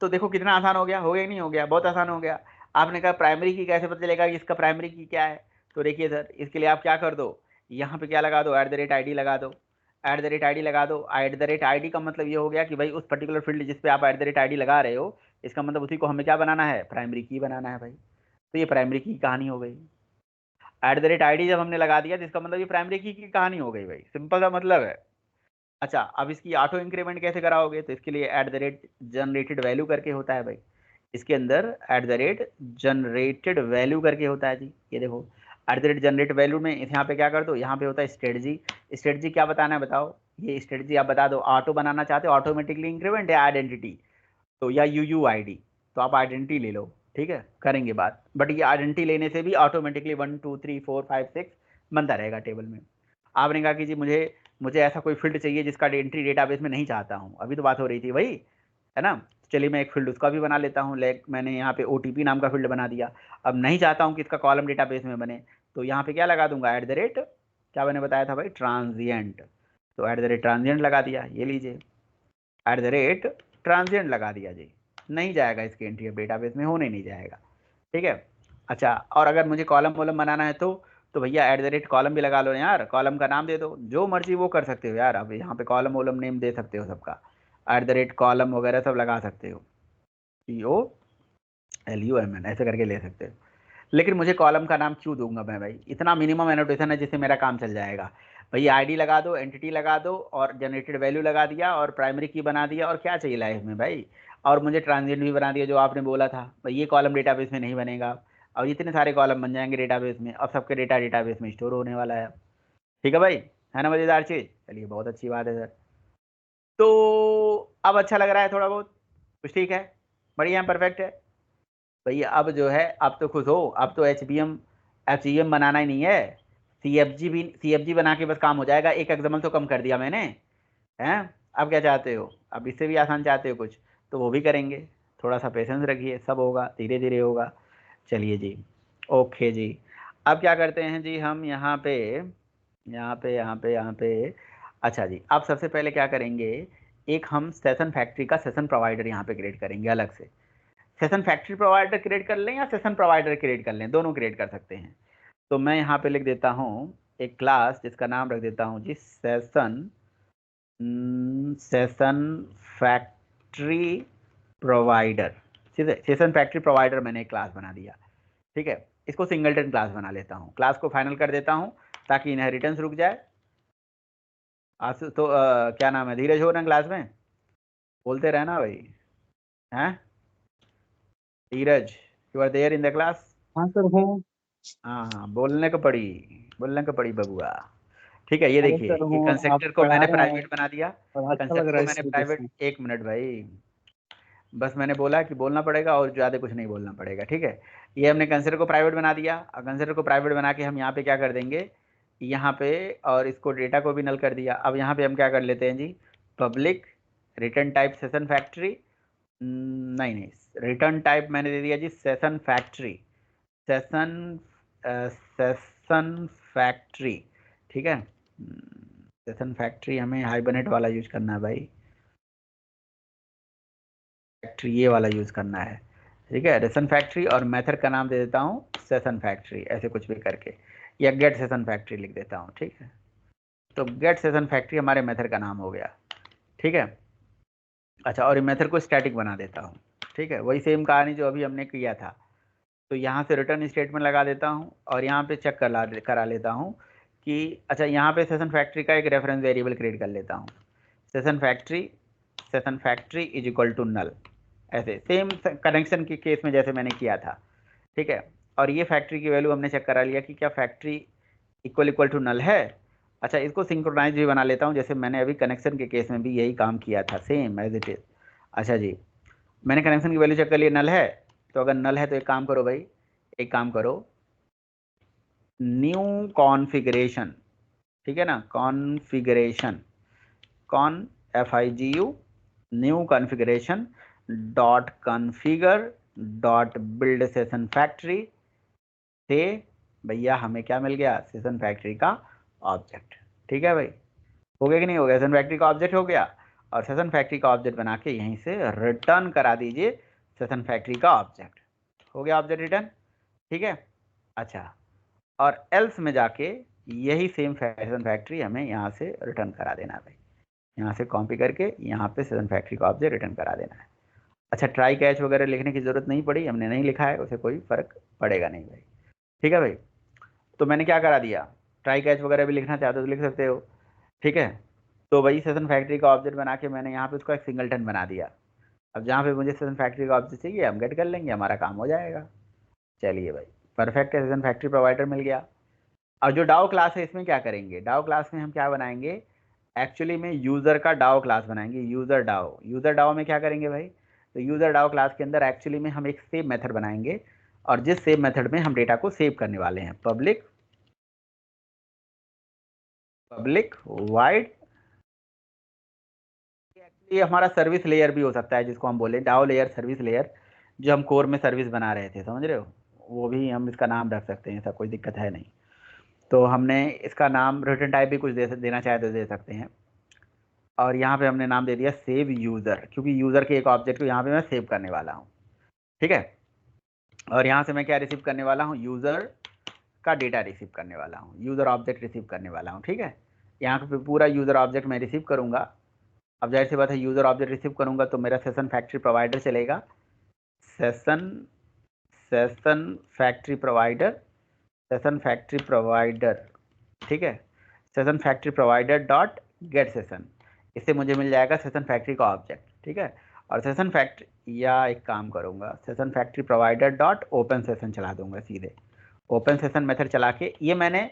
तो देखो कितना आसान हो गया कि नहीं हो गया? बहुत आसान हो गया। आपने कहा प्राइमरी की कैसे पता चलेगा कि इसका प्राइमरी की क्या है? तो देखिए सर, इसके लिए आप क्या कर दो, यहाँ पे क्या लगा दो, @id लगा दो। @id लगा दो। @id का मतलब ये हो गया कि भाई उस पर्टिकुलर फील्ड जिस पे आप @id लगा रहे हो, इसका मतलब उसी को हमें क्या बनाना है, प्राइमरी की बनाना है भाई। तो ये प्राइमरी की कहानी हो गई। @id जब हमने लगा दिया, तो इसका मतलब ये प्राइमरी की कहानी हो गई भाई, सिंपल सा मतलब है। अच्छा, अब इसकी ऑटो इंक्रीमेंट कैसे कराओगे? तो इसके लिए @जनरेटेड वैल्यू करके होता है भाई, इसके अंदर @जनरेटेड वैल्यू करके होता है जी। ये देखो, @जनरेट वैल्यू में यहाँ पे क्या कर दो, यहाँ पे होता है स्ट्रेटजी। स्ट्रेटजी क्या बताना है बताओ? ये स्ट्रेटजी आप बता दो, ऑटो बनाना चाहते हो, ऑटोमेटिकली इंक्रीमेंट या आइडेंटिटी, तो या UUID, तो आप आइडेंटिटी ले लो, ठीक है, करेंगे बात। बट ये आइडेंटिटी लेने से भी ऑटोमेटिकली 1 2 3 4 5 6 बनता रहेगा टेबल में। आपने कहा कि जी मुझे मुझे ऐसा कोई फील्ड चाहिए जिसका एंट्री डेटाबेस में नहीं चाहता हूँ, अभी तो बात हो रही थी वही, है ना? चलिए मैं एक फील्ड उसका भी बना लेता हूँ, लाइक मैंने यहाँ पे OTP नाम का फील्ड बना दिया। अब नहीं चाहता हूँ कि इसका कॉलम डेटाबेस में बने, तो यहाँ पे क्या लगा दूंगा, क्या मैंने बताया था भाई, ट्रांजिएंट। तो ट्रांजिएंट लगा दिया, ये लीजिए, ट्रांजिएंट लगा दिया जी। नहीं जाएगा इसके एंट्री अब डेटाबेस में, होने नहीं जाएगा, ठीक है। अच्छा, और अगर मुझे कॉलम वॉलम बनाना है, तो भैया कॉलम भी लगा लो यार, कॉलम का नाम दे दो, जो मर्जी वो कर सकते हो यार। अब यहाँ पे कॉलम वॉलम नेम दे सकते हो सबका, कॉलम वगैरह सब लगा सकते हो, COLUMN ऐसे करके ले सकते हो। लेकिन मुझे कॉलम का नाम क्यों दूंगा मैं भाई? इतना मिनिमम एनोटेशन है जिससे मेरा काम चल जाएगा। भैया आईडी लगा दो, एंटिटी लगा दो, और जनरेटेड वैल्यू लगा दिया, और प्राइमरी की बना दिया, और क्या चाहिए लाइफ में भाई? और मुझे ट्रांजिएंट भी बना दिया, जो आपने बोला था भाई, ये कॉलम डेटाबेस में नहीं बनेगा। और इतने सारे कॉलम बन जाएंगे डेटाबेस में, अब सबके डेटा डेटाबेस में स्टोर होने वाला है। ठीक है भाई, है ना मज़ेदार चीज़? चलिए बहुत अच्छी बात है सर। तो अब अच्छा लग रहा है थोड़ा बहुत, कुछ ठीक है, बढ़िया, परफेक्ट है भैया। अब जो है, अब तो खुश हो, अब तो HBM बनाना ही नहीं है, CFG बना के बस काम हो जाएगा। एक एक्जाम्पल तो कम कर दिया मैंने, हैं? अब क्या चाहते हो? अब इससे भी आसान चाहते हो कुछ, तो वो भी करेंगे। थोड़ा सा पेशेंस रखिए, सब होगा, धीरे धीरे होगा। चलिए जी, ओके जी। अब क्या करते हैं जी हम यहाँ पे, अच्छा जी, अब सबसे पहले क्या करेंगे, एक हम सेशन फैक्ट्री का सेशन प्रोवाइडर यहाँ पे क्रिएट करेंगे अलग से। सेशन फैक्ट्री प्रोवाइडर क्रिएट कर लें या सेशन प्रोवाइडर क्रिएट कर लें, दोनों क्रिएट कर सकते हैं। तो मैं यहाँ पे लिख देता हूँ एक क्लास जिसका नाम रख देता हूँ जी सेशन फैक्ट्री प्रोवाइडर। ठीक है, सेशन फैक्ट्री प्रोवाइडर मैंने एक क्लास बना दिया। ठीक है, इसको सिंगलटन क्लास बना लेता हूँ, क्लास को फाइनल कर देता हूँ ताकि इनहेरिटेंस रुक जाए। तो क्या नाम है, धीरज हो ना क्लास में, बोलते रहना भाई। हैं Dheeraj, you are there in the class? हाँ सर हूँ। हाँ, बोलने को पड़ी बबुआ। ठीक है, ये अरे देखिए सर ये हूँ, आप कंस्ट्रक्टर को पढ़ा मैंने रहे हैं प्राइवेट बना दिया। और अच्छा लग कंस्ट्रक्टर रहा को है मैंने इस वजह प्राइवेट, से। एक मिनट भाई, बस मैंने बोला कि बोलना पड़ेगा और ज़्यादा कुछ नहीं बोलना पड़ेगा। ठीक है, ये हमने कंसिडर को प्राइवेट बना दिया। और कंसिडर को प्राइवेट बना के हम यहाँ पे क्या कर देंगे, यहाँ पे, और इसको डेटा को भी नल कर दिया। अब यहाँ पे हम क्या कर लेते हैं जी, public return type session factory, नहीं, रिटर्न टाइप मैंने दे दिया जी session factory, session session factory. ठीक है, सेशन फैक्ट्री हमें हाइबरनेट वाला यूज करना है भाई, फैक्ट्री ये वाला यूज करना है। ठीक है, सेशन फैक्ट्री, और मेथड का नाम दे देता हूँ सेशन फैक्ट्री, ऐसे कुछ भी करके, या गेट सेशन फैक्ट्री लिख देता हूँ। ठीक है, तो गेट सेशन फैक्ट्री हमारे मेथड का नाम हो गया। ठीक है, अच्छा, और मेथड को स्टैटिक बना देता हूँ। ठीक है, वही सेम कहानी जो अभी हमने किया था। तो यहाँ से रिटर्न स्टेटमेंट लगा देता हूँ और यहाँ पे चेक करा लेता हूँ कि अच्छा, यहाँ पे सेशन फैक्ट्री का एक रेफरेंस वेरिएबल क्रिएट कर लेता हूँ, session factory is equal to null, ऐसे सेम कनेक्शन के केस में जैसे मैंने किया था। ठीक है, और ये फैक्ट्री की वैल्यू हमने चेक करा लिया कि क्या फैक्ट्री इक्वल टू नल है। अच्छा, इसको सिंक्रोनाइज भी बना लेता हूँ, जैसे मैंने अभी कनेक्शन के केस में भी यही काम किया था, सेम एज इट इज। अच्छा जी, मैंने कनेक्शन की वैल्यू चेक कर लिया, नल है। तो अगर नल है तो एक काम करो भाई, एक काम करो, न्यू कॉन्फ़िगरेशन, ठीक है ना, configuration, con FIGU, new configuration dot configure dot build session factory से भैया हमें क्या मिल गया, सेशन फैक्ट्री का ऑब्जेक्ट। ठीक है भाई, हो गया कि नहीं हो गया, सेशन फैक्ट्री का ऑब्जेक्ट हो गया। और सेशन फैक्ट्री का ऑब्जेक्ट बना के यहीं से रिटर्न करा दीजिए सेशन फैक्ट्री का ऑब्जेक्ट, हो गया ऑब्जेक्ट रिटर्न। ठीक है, अच्छा, और एल्स में जाके यही सेम सेशन फैक्ट्री हमें यहाँ से रिटर्न करा देना है भाई, यहाँ से कॉपी करके यहाँ पे सेशन फैक्ट्री का ऑब्जेक्ट रिटर्न करा देना है। अच्छा, ट्राई कैच वगैरह लिखने की जरूरत नहीं पड़ी, हमने नहीं लिखा है, उसे कोई फर्क पड़ेगा नहीं भाई। ठीक है भाई, तो मैंने क्या करा दिया, ट्राई कैच वगैरह भी लिखना चाहते हो तो लिख सकते हो। ठीक है, तो वही सेशन फैक्ट्री का ऑब्जेक्ट बना के मैंने यहाँ पे उसका एक सिंगलटन बना दिया। अब जहाँ पे मुझे सेशन फैक्ट्री का ऑब्जेक्ट चाहिए हम गेट कर लेंगे, हमारा काम हो जाएगा। चलिए भाई, परफेक्ट है, सेशन फैक्ट्री प्रोवाइडर मिल गया। और जो डाओ क्लास है इसमें क्या करेंगे, डाओ क्लास में हम क्या बनाएंगे, एक्चुअली में यूज़र का डाओ क्लास बनाएंगे, यूज़र डाओ में क्या करेंगे भाई, तो यूज़र डाओ क्लास के अंदर एक्चुअली में हम एक सेव मेथड बनाएंगे, और जिस सेव मेथड में हम डेटा को सेव करने वाले हैं, पब्लिक वाइड, ये हमारा सर्विस लेयर भी हो सकता है, जिसको हम बोले डाओ लेयर, सर्विस लेयर, जो हम कोर में सर्विस बना रहे थे, समझ रहे हो, वो भी हम इसका नाम रख सकते हैं, ऐसा कोई दिक्कत है नहीं। तो हमने इसका नाम रिटर्न टाइप भी कुछ देना चाहे तो दे सकते हैं। और यहाँ पे हमने नाम दे दिया सेव यूज़र, क्योंकि यूज़र के एक ऑब्जेक्ट को यहाँ पे मैं सेव करने वाला हूँ। ठीक है, और यहाँ से मैं क्या रिसीव करने वाला हूँ, यूज़र का डेटा रिसीव करने वाला हूँ, यूज़र ऑब्जेक्ट रिसीव करने वाला हूँ। ठीक है, यहाँ पे पूरा यूज़र ऑब्जेक्ट मैं रिसीव करूँगा। अब जाहिर सी बात है, यूज़र ऑब्जेक्ट रिसीव करूँगा तो मेरा सेशन फैक्ट्री प्रोवाइडर चलेगा, session session factory provider, session factory provider. ठीक है, session factory provider dot gate session, इससे मुझे मिल जाएगा सेशन फैक्ट्री का ऑब्जेक्ट। ठीक है, और सेशन फैक्ट्री, या एक काम करूँगा, session factory provider dot open session चला दूंगा, सीधे ओपन सेशन मेथड चला के, ये मैंने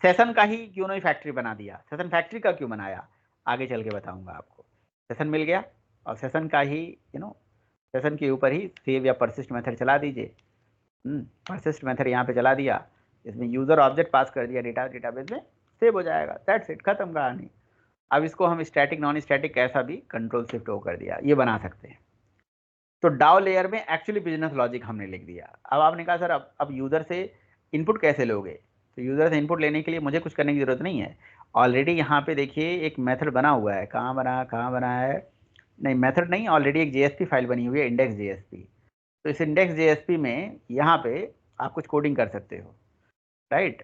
सेशन का ही क्यों नहीं फैक्ट्री बना दिया, सेशन फैक्ट्री का क्यों बनाया आगे चल के बताऊंगा आपको। सेशन मिल गया, और सेशन का ही सेशन के ऊपर ही सेव या परसिस्ट मेथड चला दीजिए। परसिस्ट मेथड यहाँ पे चला दिया, इसमें यूज़र ऑब्जेक्ट पास कर दिया, डेटाबेस में सेव हो जाएगा, दैट्स इट, खत्म कहानी। अब इसको हम स्टैटिक नॉन स्टैटिक कैसा भी कंट्रोल शिफ्ट ओ कर दिया, ये बना सकते हैं। तो डाउ लेयर में एक्चुअली बिजनेस लॉजिक हमने लिख दिया। अब आपने कहा सर अब यूज़र से इनपुट कैसे लोगे, तो यूज़र से इनपुट लेने के लिए मुझे कुछ करने की ज़रूरत नहीं है, ऑलरेडी यहाँ पे देखिए एक मेथड बना हुआ है, कहाँ बना है, नहीं मेथड नहीं, ऑलरेडी एक जेएसपी फाइल बनी हुई है इंडेक्स जेएसपी। तो इस इंडेक्स जेएसपी में यहाँ पे आप कुछ कोडिंग कर सकते हो, राइट।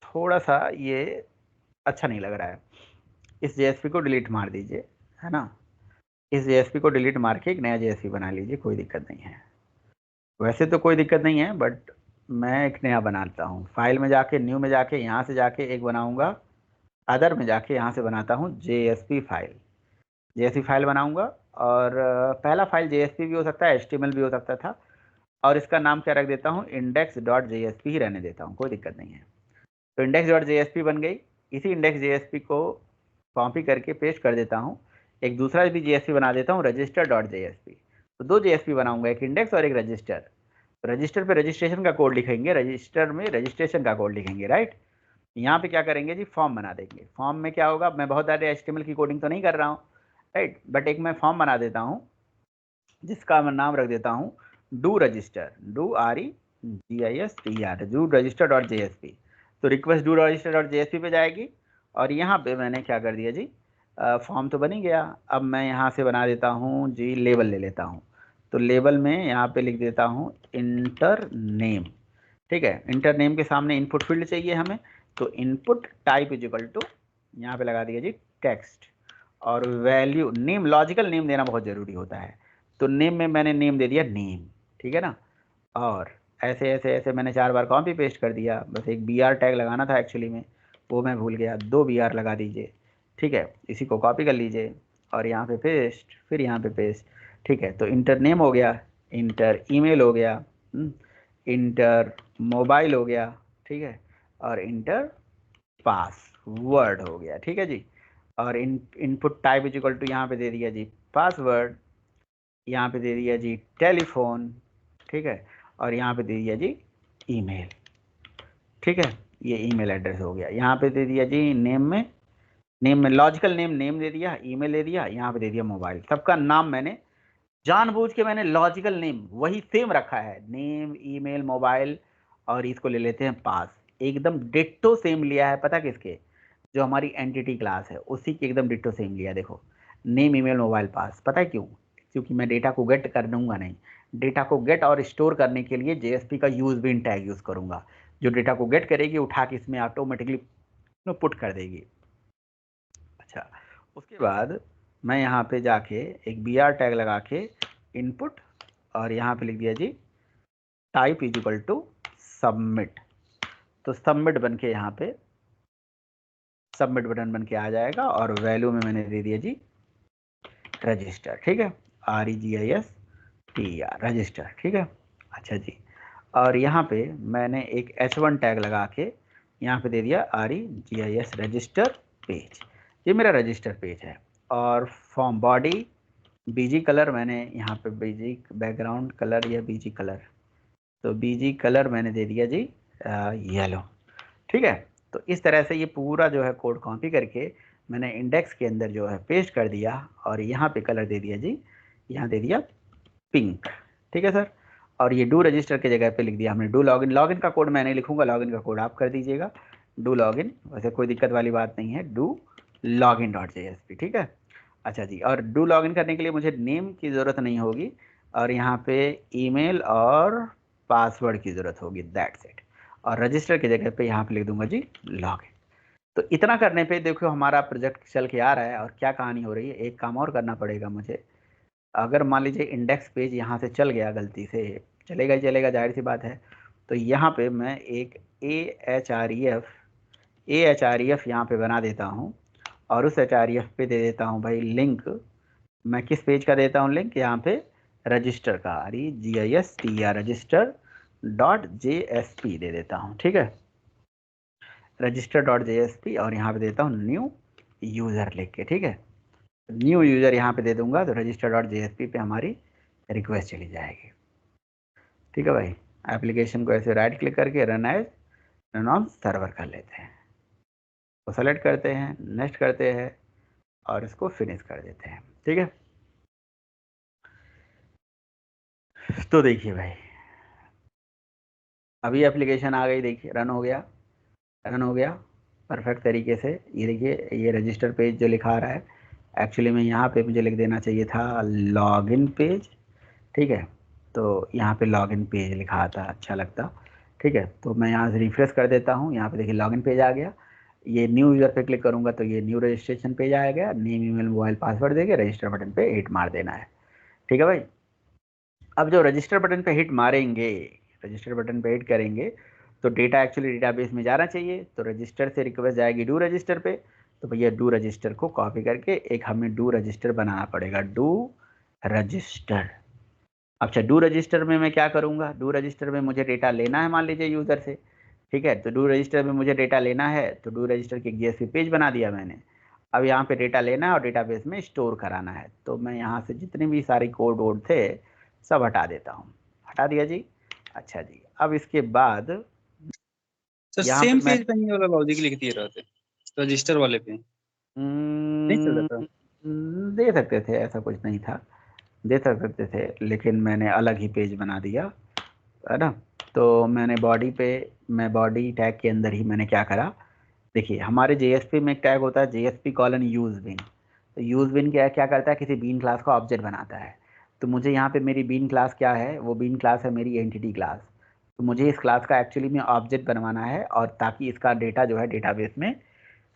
थोड़ा सा ये अच्छा नहीं लग रहा है, इस जेएसपी को डिलीट मार दीजिए, है ना। इस जेएसपी को डिलीट मार के एक नया जेएसपी बना लीजिए, कोई दिक्कत नहीं है। वैसे तो कोई दिक्कत नहीं है, बट मैं एक नया बनाता हूँ। फाइल में जाके, न्यू में जाके, यहाँ से जाके एक बनाऊंगा, अदर में जाके यहाँ से बनाता हूँ जेएसपी फाइल। जेएसपी फाइल बनाऊंगा, और पहला फाइल जेएसपी भी हो सकता है, एचटीएमएल भी हो सकता था, और इसका नाम क्या रख देता हूँ, इंडेक्स डॉट जेएसपी ही रहने देता हूँ, कोई दिक्कत नहीं है। तो इंडेक्स डॉट जेएसपी बन गई। इसी इंडेक्स जेएसपी को कॉपी करके पेस्ट कर देता हूँ, एक दूसरा भी जेएसपी बना देता हूँ, रजिस्टर डॉट जेएसपी। तो दो जेएसपी बनाऊंगा, एक इंडेक्स और एक रजिस्टर। रजिस्टर पे रजिस्ट्रेशन का कोड लिखेंगे, रजिस्टर में रजिस्ट्रेशन का कोड लिखेंगे, राइट। यहाँ पे क्या करेंगे जी, फॉर्म बना देंगे। फॉर्म में क्या होगा, मैं बहुत सारे एचटीएमएल की कोडिंग तो नहीं कर रहा हूँ, राइट, बट एक मैं फॉर्म बना देता हूँ जिसका मैं नाम रख देता हूँ do register, do REGISTER, do register dot JSP. तो request do register dot JSP पे जाएगी, और यहाँ पे मैंने क्या कर दिया जी, फॉर्म तो बन ही गया। अब मैं यहाँ से बना देता हूँ जी, लेबल ले लेता हूँ। तो लेबल में यहाँ पे लिख देता हूँ इंटर नेम, ठीक है। इंटर नेम के सामने इनपुट फील्ड चाहिए हमें, तो input type is equal to, यहाँ पे लगा दिया जी टेक्स्ट, और वैल्यू नेम, लॉजिकल नेम देना बहुत ज़रूरी होता है। तो नेम में मैंने नेम दे दिया नेम, ठीक है ना। और ऐसे ऐसे ऐसे मैंने 4 बार कॉपी पेस्ट कर दिया, बस एक BR टैग लगाना था एक्चुअली में, वो मैं भूल गया, 2 BR लगा दीजिए, ठीक है। इसी को कॉपी कर लीजिए और यहाँ पे पेस्ट, फिर यहाँ पे पेस्ट, ठीक है। तो इंटर नेम हो गया, इंटर ईमेल हो गया, इंटर मोबाइल हो गया, ठीक है, और इंटर पासवर्ड हो गया, ठीक है जी। और input type is equal to, यहाँ पे दे दिया जी पासवर्ड, यहाँ पे दे दिया जी टेलीफोन, ठीक है, और यहाँ पे दे दिया जी ईमेल, ठीक है। ये ईमेल एड्रेस हो गया। यहाँ पे दे दिया जी नेम में लॉजिकल नेम, नेम दे दिया, ईमेल दे दिया, यहाँ पे दे दिया मोबाइल। सबका नाम मैंने जानबूझ के मैंने लॉजिकल नेम वही सेम रखा है, नेम, ईमेल, मोबाइल, और इसको ले लेते हैं पास। एकदम डिट्टो सेम लिया है, पता किसके, जो हमारी एंटिटी क्लास है उसी की एकदम डिट्टो सेम लिया। देखो नेम, ईमेल, मोबाइल, पास। पता है क्यों, क्योंकि मैं डेटा को गेट कर दूंगा नहीं, डेटा को गेट और स्टोर करने के लिए जेएसपी का यूज बिन टैग यूज करूंगा, जो डेटा को गेट करेगी उठा के इसमें ऑटोमेटिकली पुट कर देगी। अच्छा, उसके बाद मैं यहाँ पे जाके एक BR टैग लगा के इनपुट, और यहाँ पे लिख दिया जी type is equal to submit. तो सबमिट बन के यहाँ पे सबमिट बटन बन के आ जाएगा, और वैल्यू में मैंने दे दिया जी रजिस्टर, ठीक है, REGISTER रजिस्टर, ठीक है। अच्छा जी, और यहाँ पे मैंने एक H1 टैग लगा के यहाँ पे दे दिया REGIS रजिस्टर पेज। ये मेरा रजिस्टर पेज है। और फॉर्म बॉडी बीजी कलर मैंने यहाँ पे बीजी बैकग्राउंड कलर या बीजी कलर, तो बीजी कलर मैंने दे दिया जी येलो, ठीक है। तो इस तरह से ये पूरा जो है कोड कॉपी करके मैंने इंडेक्स के अंदर जो है पेस्ट कर दिया, और यहाँ पे कलर दे दिया जी, यहाँ दे दिया पिंक, ठीक है सर। और ये डू रजिस्टर की जगह पे लिख दिया हमने डू लॉगिन। लॉगिन का कोड मैं नहीं लिखूंगा, लॉगिन का कोड आप कर दीजिएगा, डू लॉगिन, वैसे कोई दिक्कत वाली बात नहीं है, डू लॉगिन डॉट JSP, ठीक है। अच्छा जी, और डू लॉगिन करने के लिए मुझे नेम की ज़रूरत नहीं होगी, और यहाँ पे ईमेल और पासवर्ड की ज़रूरत होगी, दैट्स इट। और रजिस्टर की जगह पे यहाँ पे लिख दूंगा जी लॉगिन। तो इतना करने पे देखो हमारा प्रोजेक्ट चल के आ रहा है। और क्या कहानी हो रही है, एक काम और करना पड़ेगा मुझे। अगर मान लीजिए इंडेक्स पेज यहाँ से चल गया गलती से, चलेगा ही चलेगा, जाहिर सी बात है। तो यहाँ पे मैं एक AHREF यहाँ पे बना देता हूँ, और उस HREF पे दे देता हूँ भाई लिंक। मैं किस पेज का देता हूँ लिंक, यहाँ पे रजिस्टर का, REGISTER रजिस्टर डॉट JSP दे देता हूँ, ठीक है, रजिस्टर डॉट JSP, और यहाँ पे देता हूँ न्यू यूज़र लिख के, ठीक है। न्यू यूज़र यहाँ पे दे दूंगा, तो रजिस्टर डॉट JSP पे हमारी रिक्वेस्ट चली जाएगी, ठीक है भाई। एप्लीकेशन को ऐसे राइट क्लिक करके रन ऑन सर्वर कर लेते हैं, तो सेलेक्ट करते हैं, नेक्स्ट करते हैं, और इसको फिनिश कर देते हैं, ठीक है। तो देखिए भाई, अभी एप्लीकेशन आ गई, देखिए रन हो गया, रन हो गया परफेक्ट तरीके से। ये देखिए, ये रजिस्टर पेज जो लिखा आ रहा है, एक्चुअली में यहाँ पे मुझे लिख देना चाहिए था लॉगिन पेज, ठीक है, तो यहाँ पे लॉगिन पेज लिखा था, अच्छा लगता, ठीक है। तो मैं यहाँ से रिफ्रेश कर देता हूँ, यहाँ पे देखिए लॉगिन पेज आ गया। ये न्यू यूज़र पे क्लिक करूँगा तो ये न्यू रजिस्ट्रेशन पेज आ गया। नेम, ईमेल, मोबाइल, पासवर्ड देके रजिस्टर बटन पे हिट मार देना है, ठीक है भाई। अब जो रजिस्टर बटन पे हिट मारेंगे, रजिस्टर बटन पे हिट करेंगे तो डेटा एक्चुअली डेटाबेस में जाना चाहिए, तो रजिस्टर से रिक्वेस्ट जाएगी डू रजिस्टर पे। तो भैया डू रजिस्टर को कॉपी करके एक हमें डू रजिस्टर बनाना पड़ेगा, डू रजिस्टर। अच्छा, डू रजिस्टर में मैं क्या करूँगा, डू रजिस्टर में मुझे डेटा लेना है मान लीजिए यूज़र से, ठीक है। तो डू रजिस्टर में मुझे डेटा लेना है, तो डू रजिस्टर की जीएसपी पेज बना दिया मैंने। अब यहाँ पे डेटा लेना है और डेटाबेस में स्टोर कराना है, तो मैं यहाँ से जितने भी सारे कोड वोड थे सब हटा देता हूँ, हटा दिया जी। अच्छा जी, अब इसके बाद सर यहाँ पे सेम मैं पेज पे ये वाला लॉजिक लिख दिए रहते रजिस्टर वाले पे नहीं चल रहा था। दे सकते थे, ऐसा कुछ नहीं था, दे सकते थे, लेकिन मैंने अलग ही पेज बना दिया, है ना। तो मैंने बॉडी पे, मैं बॉडी टैग के अंदर ही मैंने क्या करा, देखिए हमारे जेएसपी में एक टैग होता है जेएसपी कॉलन यूज बिन। तो यूज बिन क्या करता है, किसी बीन क्लास का ऑब्जेक्ट बनाता है। तो मुझे यहाँ पे मेरी बीन क्लास क्या है, वो बीन क्लास है मेरी एंटिटी क्लास। तो मुझे इस क्लास का एक्चुअली में ऑब्जेक्ट बनवाना है, और ताकि इसका डेटा जो है डेटाबेस में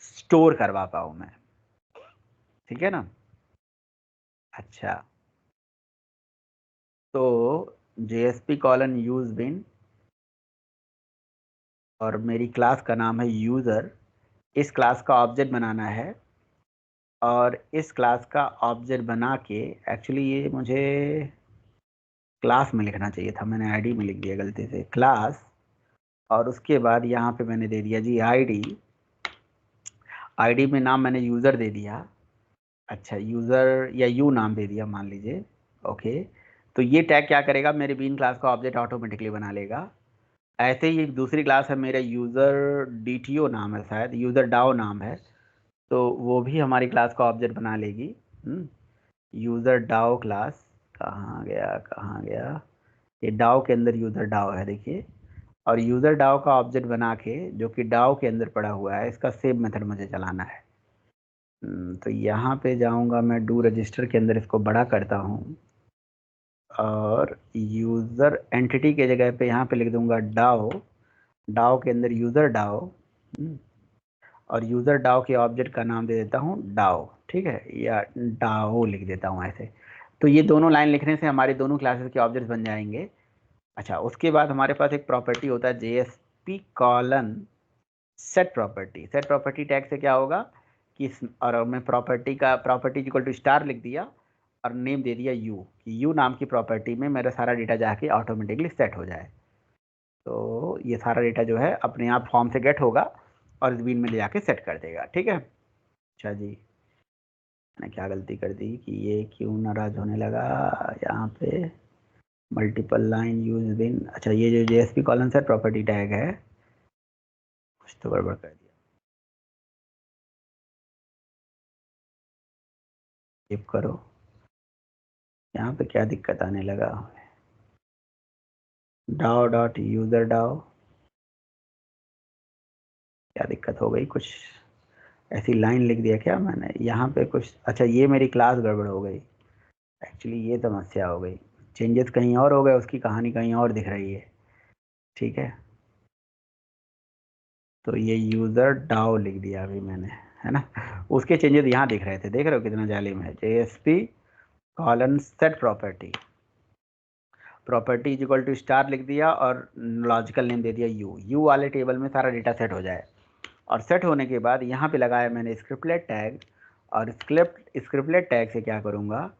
स्टोर करवा पाऊँ मैं, ठीक है ना। अच्छा, तो जेएसपी कॉलन यूज बिन और मेरी क्लास का नाम है यूज़र, इस क्लास का ऑब्जेक्ट बनाना है। और इस क्लास का ऑब्जेक्ट बना के, एक्चुअली ये मुझे क्लास में लिखना चाहिए था, मैंने आईडी में लिख दिया गलती से क्लास। और उसके बाद यहाँ पे मैंने दे दिया जी आईडी, आईडी में नाम मैंने यूज़र दे दिया। अच्छा, यूज़र या यू नाम दे दिया मान लीजिए, ओके। तो ये टैग क्या करेगा, मेरे बीन क्लास का ऑब्जेक्ट ऑटोमेटिकली बना लेगा। ऐसे ही एक दूसरी क्लास है मेरा यूज़र डीटीओ नाम है, शायद यूज़र डाओ नाम है, तो वो भी हमारी क्लास का ऑब्जेक्ट बना लेगी। यूज़र डाओ क्लास कहाँ गया, कहाँ गया, ये डाओ के अंदर यूज़र डाओ है देखिए। और यूज़र डाओ का ऑब्जेक्ट बना के, जो कि डाओ के अंदर पड़ा हुआ है, इसका सेव मेथड मुझे चलाना है। तो यहाँ पे जाऊँगा मैं, डू रजिस्टर के अंदर इसको बड़ा करता हूँ, और यूज़र एंटिटी के जगह पे यहाँ पे लिख दूंगा डाओ, डाओ के अंदर यूज़र डाओ, और यूज़र डाओ के ऑब्जेक्ट का नाम दे देता हूँ डाओ, ठीक है, या डाओ लिख देता हूँ ऐसे। तो ये दोनों लाइन लिखने से हमारे दोनों क्लासेस के ऑब्जेक्ट्स बन जाएंगे। अच्छा, उसके बाद हमारे पास एक प्रॉपर्टी होता है JSP colon set property. Set property tag से क्या होगा कि और मैं प्रॉपर्टी का प्रॉपर्टी इक्वल टू स्टार लिख दिया और नेम दे दिया यू, कि यू नाम की प्रॉपर्टी में मेरा सारा डेटा जाके ऑटोमेटिकली सेट हो जाए। तो ये सारा डेटा जो है अपने आप फॉर्म से गेट होगा और इस बीन में ले जाके सेट कर देगा, ठीक है। अच्छा जी, मैंने क्या गलती कर दी कि ये क्यों नाराज होने लगा यहाँ पे, मल्टीपल लाइन यूज बिन। अच्छा, ये जो JSP colon set property tag है, कुछ तो गड़बड़ कर दिया, सेव करो। यहाँ पे क्या दिक्कत आने लगा, डाओ डॉट यूजर डाओ, क्या दिक्कत हो गई, कुछ ऐसी लाइन लिख दिया क्या मैंने यहाँ पे कुछ। अच्छा, ये मेरी क्लास गड़बड़ हो गई, एक्चुअली ये समस्या हो गई, चेंजेस कहीं और हो गए, उसकी कहानी कहीं और दिख रही है, ठीक है। तो ये यूज़र डाओ लिख दिया अभी मैंने, है ना। उसके चेंजेस यहाँ दिख रहे थे, देख रहे हो कितना जालिम है। JSP colon set property, property is equal to star लिख दिया और लॉजिकल नेम दे दिया यू, यू वाले टेबल में सारा डेटा सेट हो जाए। और सेट होने के बाद यहाँ पे लगाया मैंने स्क्रिप्टलेट टैग, और स्क्रिप्टलेट टैग से क्या करूँगा,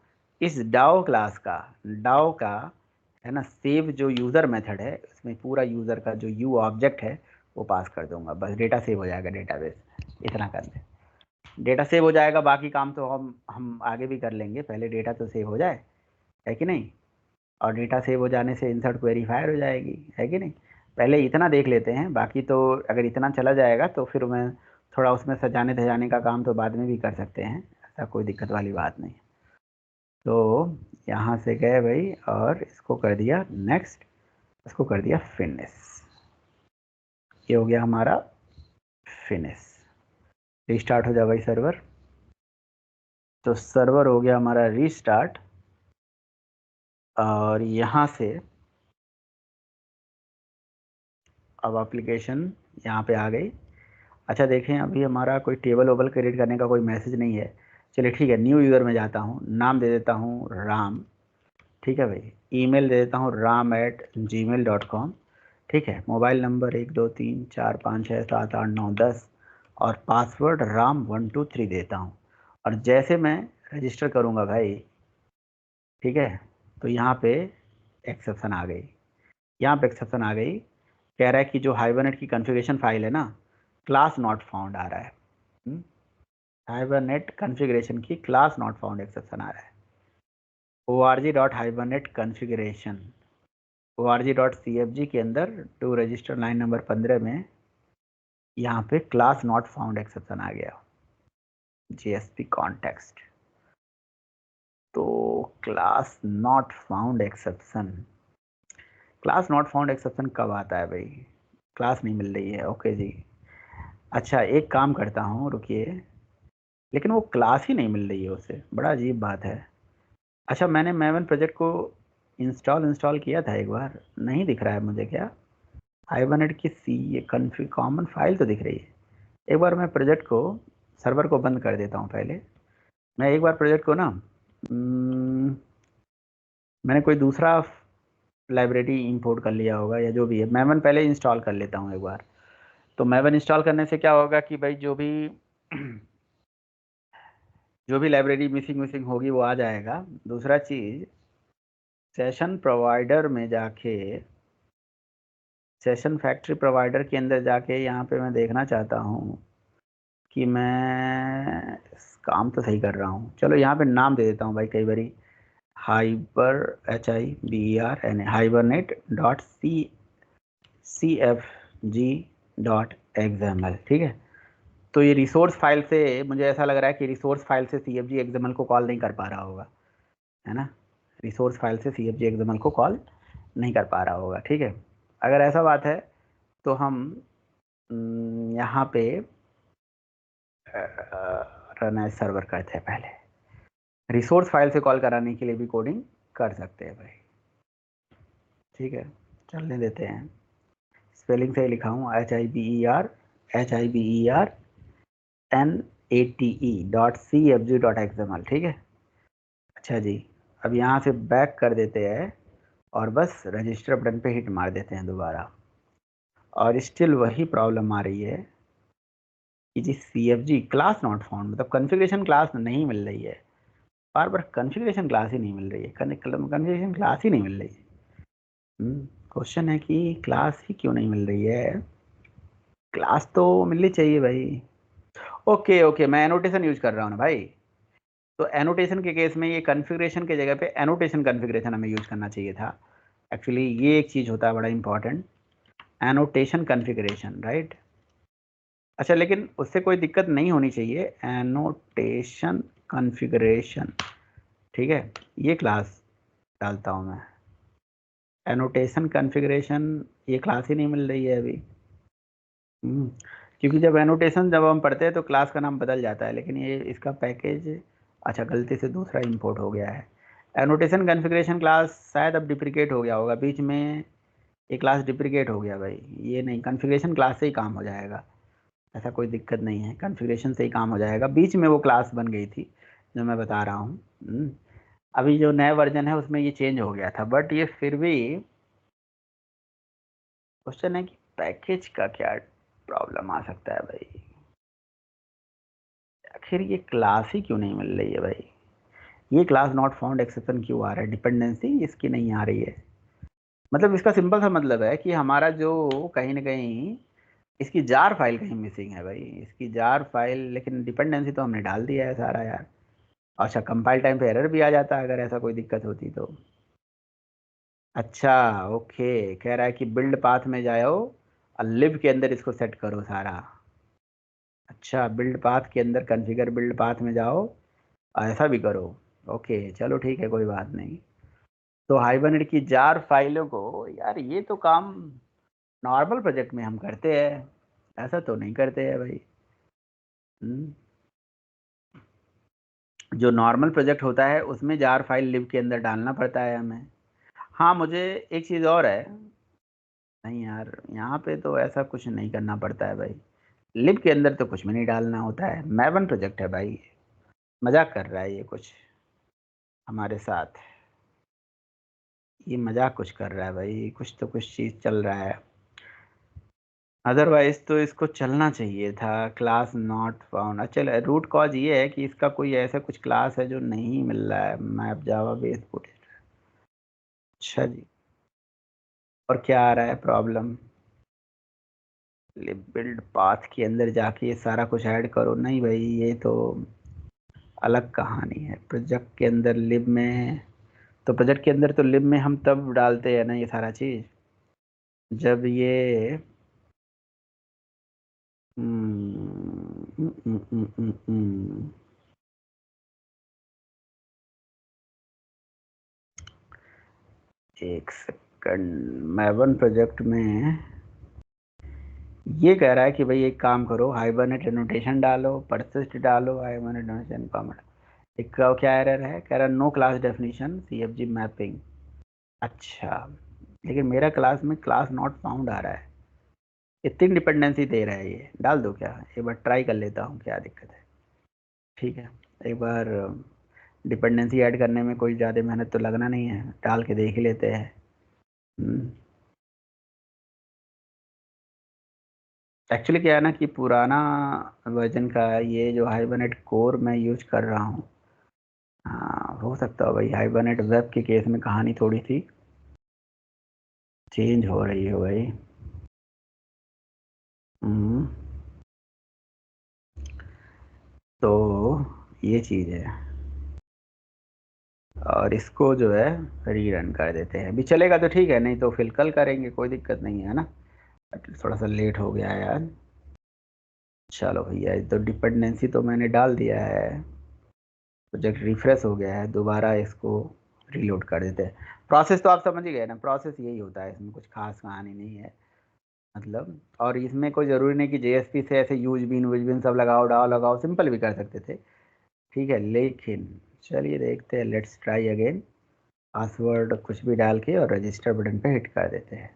इस डाओ क्लास का, डाओ का, है ना, सेव जो यूज़र मेथड है उसमें पूरा यूज़र का जो यू ऑब्जेक्ट है वो पास कर दूंगा, बस डेटा सेव हो जाएगा डेटाबेस। इतना कर ले, डेटा सेव हो जाएगा, बाकी काम तो हम आगे भी कर लेंगे, पहले डेटा तो सेव हो जाए, है कि नहीं। और डेटा सेव हो जाने से इंसर्ट क्वेरी फायर हो जाएगी, है कि नहीं। पहले इतना देख लेते हैं, बाकी तो अगर इतना चला जाएगा तो फिर मैं थोड़ा उसमें सजाने धजाने का काम तो बाद में भी कर सकते हैं, ऐसा कोई दिक्कत वाली बात नहीं। तो यहाँ से गए भाई और इसको कर दिया नेक्स्ट, इसको कर दिया फिनिश, ये हो गया हमारा फिनिश। रिस्टार्ट हो जाए भाई सर्वर। तो सर्वर हो गया हमारा रीस्टार्ट, और यहाँ से अब एप्लीकेशन यहाँ पे आ गई। अच्छा देखें, अभी हमारा कोई टेबल वेबल क्रिएट करने का कोई मैसेज नहीं है। चलिए ठीक है, न्यू यूज़र में जाता हूँ, नाम दे देता हूँ राम, ठीक है भाई। ईमेल दे देता हूँ ram@gmail.com, ठीक है। मोबाइल नंबर 123456788910, और पासवर्ड ram123 देता हूँ। और जैसे मैं रजिस्टर करूँगा भाई, ठीक है, तो यहाँ पे एक्सेप्शन आ गई, यहाँ पे एक्सेप्शन आ गई। कह रहा है कि जो हाइबरनेट की कॉन्फ़िगरेशन फाइल है ना, क्लास नॉट फाउंड आ रहा है। हाइबरनेट कॉन्फ़िगरेशन की क्लास नॉट फाउंड एक्सेप्शन आ रहा है। org.hibernate-configuration org.cfg के अंदर टू रजिस्टर लाइन नंबर 15 में यहाँ पे क्लास नॉट फाउंड एक्सेप्शन आ गया, JSP कॉन्टेक्स्ट। तो class not found exception, class not found exception कब आता है भाई? क्लास नहीं मिल रही है, ओके जी। अच्छा एक काम करता हूँ, रुकिए, लेकिन वो क्लास ही नहीं मिल रही है उसे, बड़ा अजीब बात है। अच्छा मैंने मैवन प्रोजेक्ट को इंस्टॉल किया था एक बार, नहीं दिख रहा है मुझे क्या? हाइबरनेट की सी ये कॉन्फ़िग कॉमन फाइल तो दिख रही है। एक बार मैं प्रोजेक्ट को, सर्वर को बंद कर देता हूँ पहले। मैं एक बार प्रोजेक्ट को ना, मैंने कोई दूसरा लाइब्रेरी इंपोर्ट कर लिया होगा या जो भी है, मैवन पहले इंस्टॉल कर लेता हूँ एक बार। तो मैवन इंस्टॉल करने से क्या होगा कि भाई जो भी जो भी लाइब्रेरी मिसिंग होगी वो आ जाएगा। दूसरा चीज़, सेशन प्रोवाइडर में जाके, सेशन फैक्ट्री प्रोवाइडर के अंदर जाके यहाँ पे मैं देखना चाहता हूँ कि मैं काम तो सही कर रहा हूँ। चलो यहाँ पे नाम दे देता हूँ भाई, कई बारी HIBERNET HIBERNET.cfg.xml, ठीक है। तो ये रिसोर्स फाइल से, मुझे ऐसा लग रहा है कि रिसोर्स फाइल से CFG XML को कॉल नहीं कर पा रहा होगा, है ना? रिसोर्स फाइल से CFG XML को कॉल नहीं कर पा रहा होगा, ठीक है। अगर ऐसा बात है तो हम यहाँ पे रन एज सर्वर करते हैं पहले। रिसोर्स फाइल से कॉल कराने के लिए भी कोडिंग कर सकते हैं भाई, ठीक है। चलने देते हैं, स्पेलिंग से ही लिखा हूँ, HIBERNATE.CFG.XML, ठीक है। अच्छा जी, अब यहाँ से बैक कर देते हैं और बस रजिस्टर बटन पे हिट मार देते हैं दोबारा, और स्टिल वही प्रॉब्लम आ रही है कि जी CFG क्लास नॉट फाउंड, मतलब कॉन्फ़िगरेशन क्लास नहीं मिल रही है। बार बार कॉन्फ़िगरेशन क्लास ही नहीं मिल रही है, कॉन्फ़िगरेशन क्लास ही नहीं मिल रही है। क्वेश्चन है कि क्लास ही क्यों नहीं मिल रही है? क्लास तो मिलनी चाहिए भाई। ओके ओके, मैं एनोटेशन यूज कर रहा हूँ ना भाई। तो एनोटेशन के केस में ये कॉन्फ़िगरेशन के जगह पे एनोटेशन कॉन्फ़िगरेशन हमें यूज करना चाहिए था। एक्चुअली ये एक चीज़ होता है बड़ा इंपॉर्टेंट, एनोटेशन कॉन्फ़िगरेशन, राइट। अच्छा लेकिन उससे कोई दिक्कत नहीं होनी चाहिए, एनोटेशन कॉन्फ़िगरेशन, ठीक है। ये क्लास डालता हूँ मैं, एनोटेशन कॉन्फ़िगरेशन, ये क्लास ही नहीं मिल रही है अभी। क्योंकि जब एनोटेशन जब हम पढ़ते हैं तो क्लास का नाम बदल जाता है, लेकिन ये इसका पैकेज, अच्छा गलती से दूसरा इंपोर्ट हो गया है। एनोटेशन कॉन्फ़िगरेशन क्लास शायद अब डिप्रिकेट हो गया होगा, बीच में ये क्लास डिप्रिकेट हो गया भाई। ये नहीं, कॉन्फ़िगरेशन क्लास से ही काम हो जाएगा, ऐसा कोई दिक्कत नहीं है, कॉन्फ़िगरेशन से ही काम हो जाएगा। बीच में वो क्लास बन गई थी जो मैं बता रहा हूँ। अभी जो नया वर्जन है उसमें ये चेंज हो गया था, बट ये फिर भी क्वेश्चन है कि पैकेज का क्या प्रॉब्लम आ सकता है भाई? आखिर ये क्लास ही क्यों नहीं मिल रही है भाई? ये क्लास नॉट फाउंड एक्सेप्शन क्यों आ रहा है? डिपेंडेंसी इसकी नहीं आ रही है। मतलब इसका सिंपल सा मतलब है कि हमारा जो कहीं ना कहीं इसकी जार फाइल कहीं मिसिंग है भाई, इसकी जार फाइल, लेकिन डिपेंडेंसी तो हमने डाल दिया है सारा यार। अच्छा कंपाइल टाइम पे एरर भी आ जाता है अगर ऐसा कोई दिक्कत होती तो। अच्छा ओके, कह रहा है कि बिल्ड पाथ में जाओ और लिव के अंदर इसको सेट करो सारा। अच्छा बिल्ड पाथ के अंदर कॉन्फ़िगर बिल्ड पाथ में जाओ, ऐसा भी करो। ओके चलो ठीक है, कोई बात नहीं। तो हाइबरनेट की जार फाइलों को, यार ये तो काम नॉर्मल प्रोजेक्ट में हम करते हैं, ऐसा तो नहीं करते हैं भाई। जो नॉर्मल प्रोजेक्ट होता है उसमें जार फाइल लिब के अंदर डालना पड़ता है हमें। हाँ, मुझे एक चीज़ और है, नहीं यार यहाँ पे तो ऐसा कुछ नहीं करना पड़ता है भाई, लिब के अंदर तो कुछ भी नहीं डालना होता है। मैवन प्रोजेक्ट है भाई, मजाक कर रहा है ये कुछ हमारे साथ, ये मजाक कुछ कर रहा है भाई, कुछ तो कुछ चीज़ चल रहा है। अदरवाइज तो इसको चलना चाहिए था, क्लास नॉट फाउंड। अच्छा, रूट कॉज ये है कि इसका कोई ऐसा कुछ क्लास है जो नहीं मिल रहा है, मैप जावा बेस पुट। अच्छा जी, और क्या आ रहा है प्रॉब्लम? लिब बिल्ड पाथ के अंदर जाके ये सारा कुछ ऐड करो, नहीं भाई ये तो अलग कहानी है। प्रोजेक्ट के अंदर लिब में, तो प्रोजेक्ट के अंदर तो लिब में हम तब डालते हैं ना ये सारा चीज़, जब ये एक सेकंड, मैवन प्रोजेक्ट में ये कह रहा है कि भाई एक काम करो, हाइबरनेट एनोटेशन डालो, परसिस्ट डालो, हाइबरनेट एनोटेशन कॉमेंट। एक का क्या एरर है, कह रहा no class definition CFG mapping. अच्छा, लेकिन मेरा क्लास में क्लास नॉट फाउंड आ रहा है, इतनी डिपेंडेंसी दे रहा है ये, डाल दो क्या? एक बार ट्राई कर लेता हूँ, क्या दिक्कत है। ठीक है, एक बार डिपेंडेंसी ऐड करने में कोई ज़्यादा मेहनत तो लगना नहीं है, डाल के देख ही लेते हैं। एक्चुअली क्या है ना कि पुराना वर्जन का ये जो हाइबरनेट कोर मैं यूज कर रहा हूँ, हाँ हो सकता है भाई हाइबरनेट वेब के केस में कहानी थोड़ी सी चेंज हो रही है भाई। हम्म, तो ये चीज़ है, और इसको जो है रीरन कर देते हैं, अभी चलेगा तो ठीक है, नहीं तो फिर कल करेंगे, कोई दिक्कत नहीं है ना। थोड़ा सा लेट हो गया है यार। चलो भैया, तो डिपेंडेंसी तो मैंने डाल दिया है, प्रोजेक्ट रिफ्रेश हो गया है, दोबारा इसको रीलोड कर देते हैं। प्रोसेस तो आप समझ ही गए ना, प्रोसेस यही होता है, इसमें कुछ खास कहानी नहीं है मतलब। और इसमें कोई ज़रूरी नहीं कि जेएसपी से ऐसे यूज बिन सब लगाओ डाओ लगाओ, सिंपल भी कर सकते थे। ठीक है, लेकिन चलिए देखते हैं, लेट्स ट्राई अगेन। पासवर्ड कुछ भी डाल के और रजिस्टर बटन पे हिट कर देते हैं।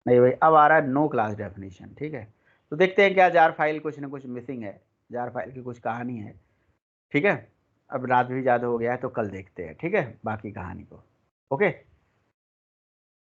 नहीं भाई, अब आ रहा है नो क्लास डेफिनेशन। ठीक है, तो देखते हैं क्या जार फाइल कुछ ना कुछ मिसिंग है, जार फाइल की कुछ कहानी है। ठीक है, अब रात भी ज़्यादा हो गया है तो कल देखते हैं, ठीक है, बाकी कहानी को। ओके।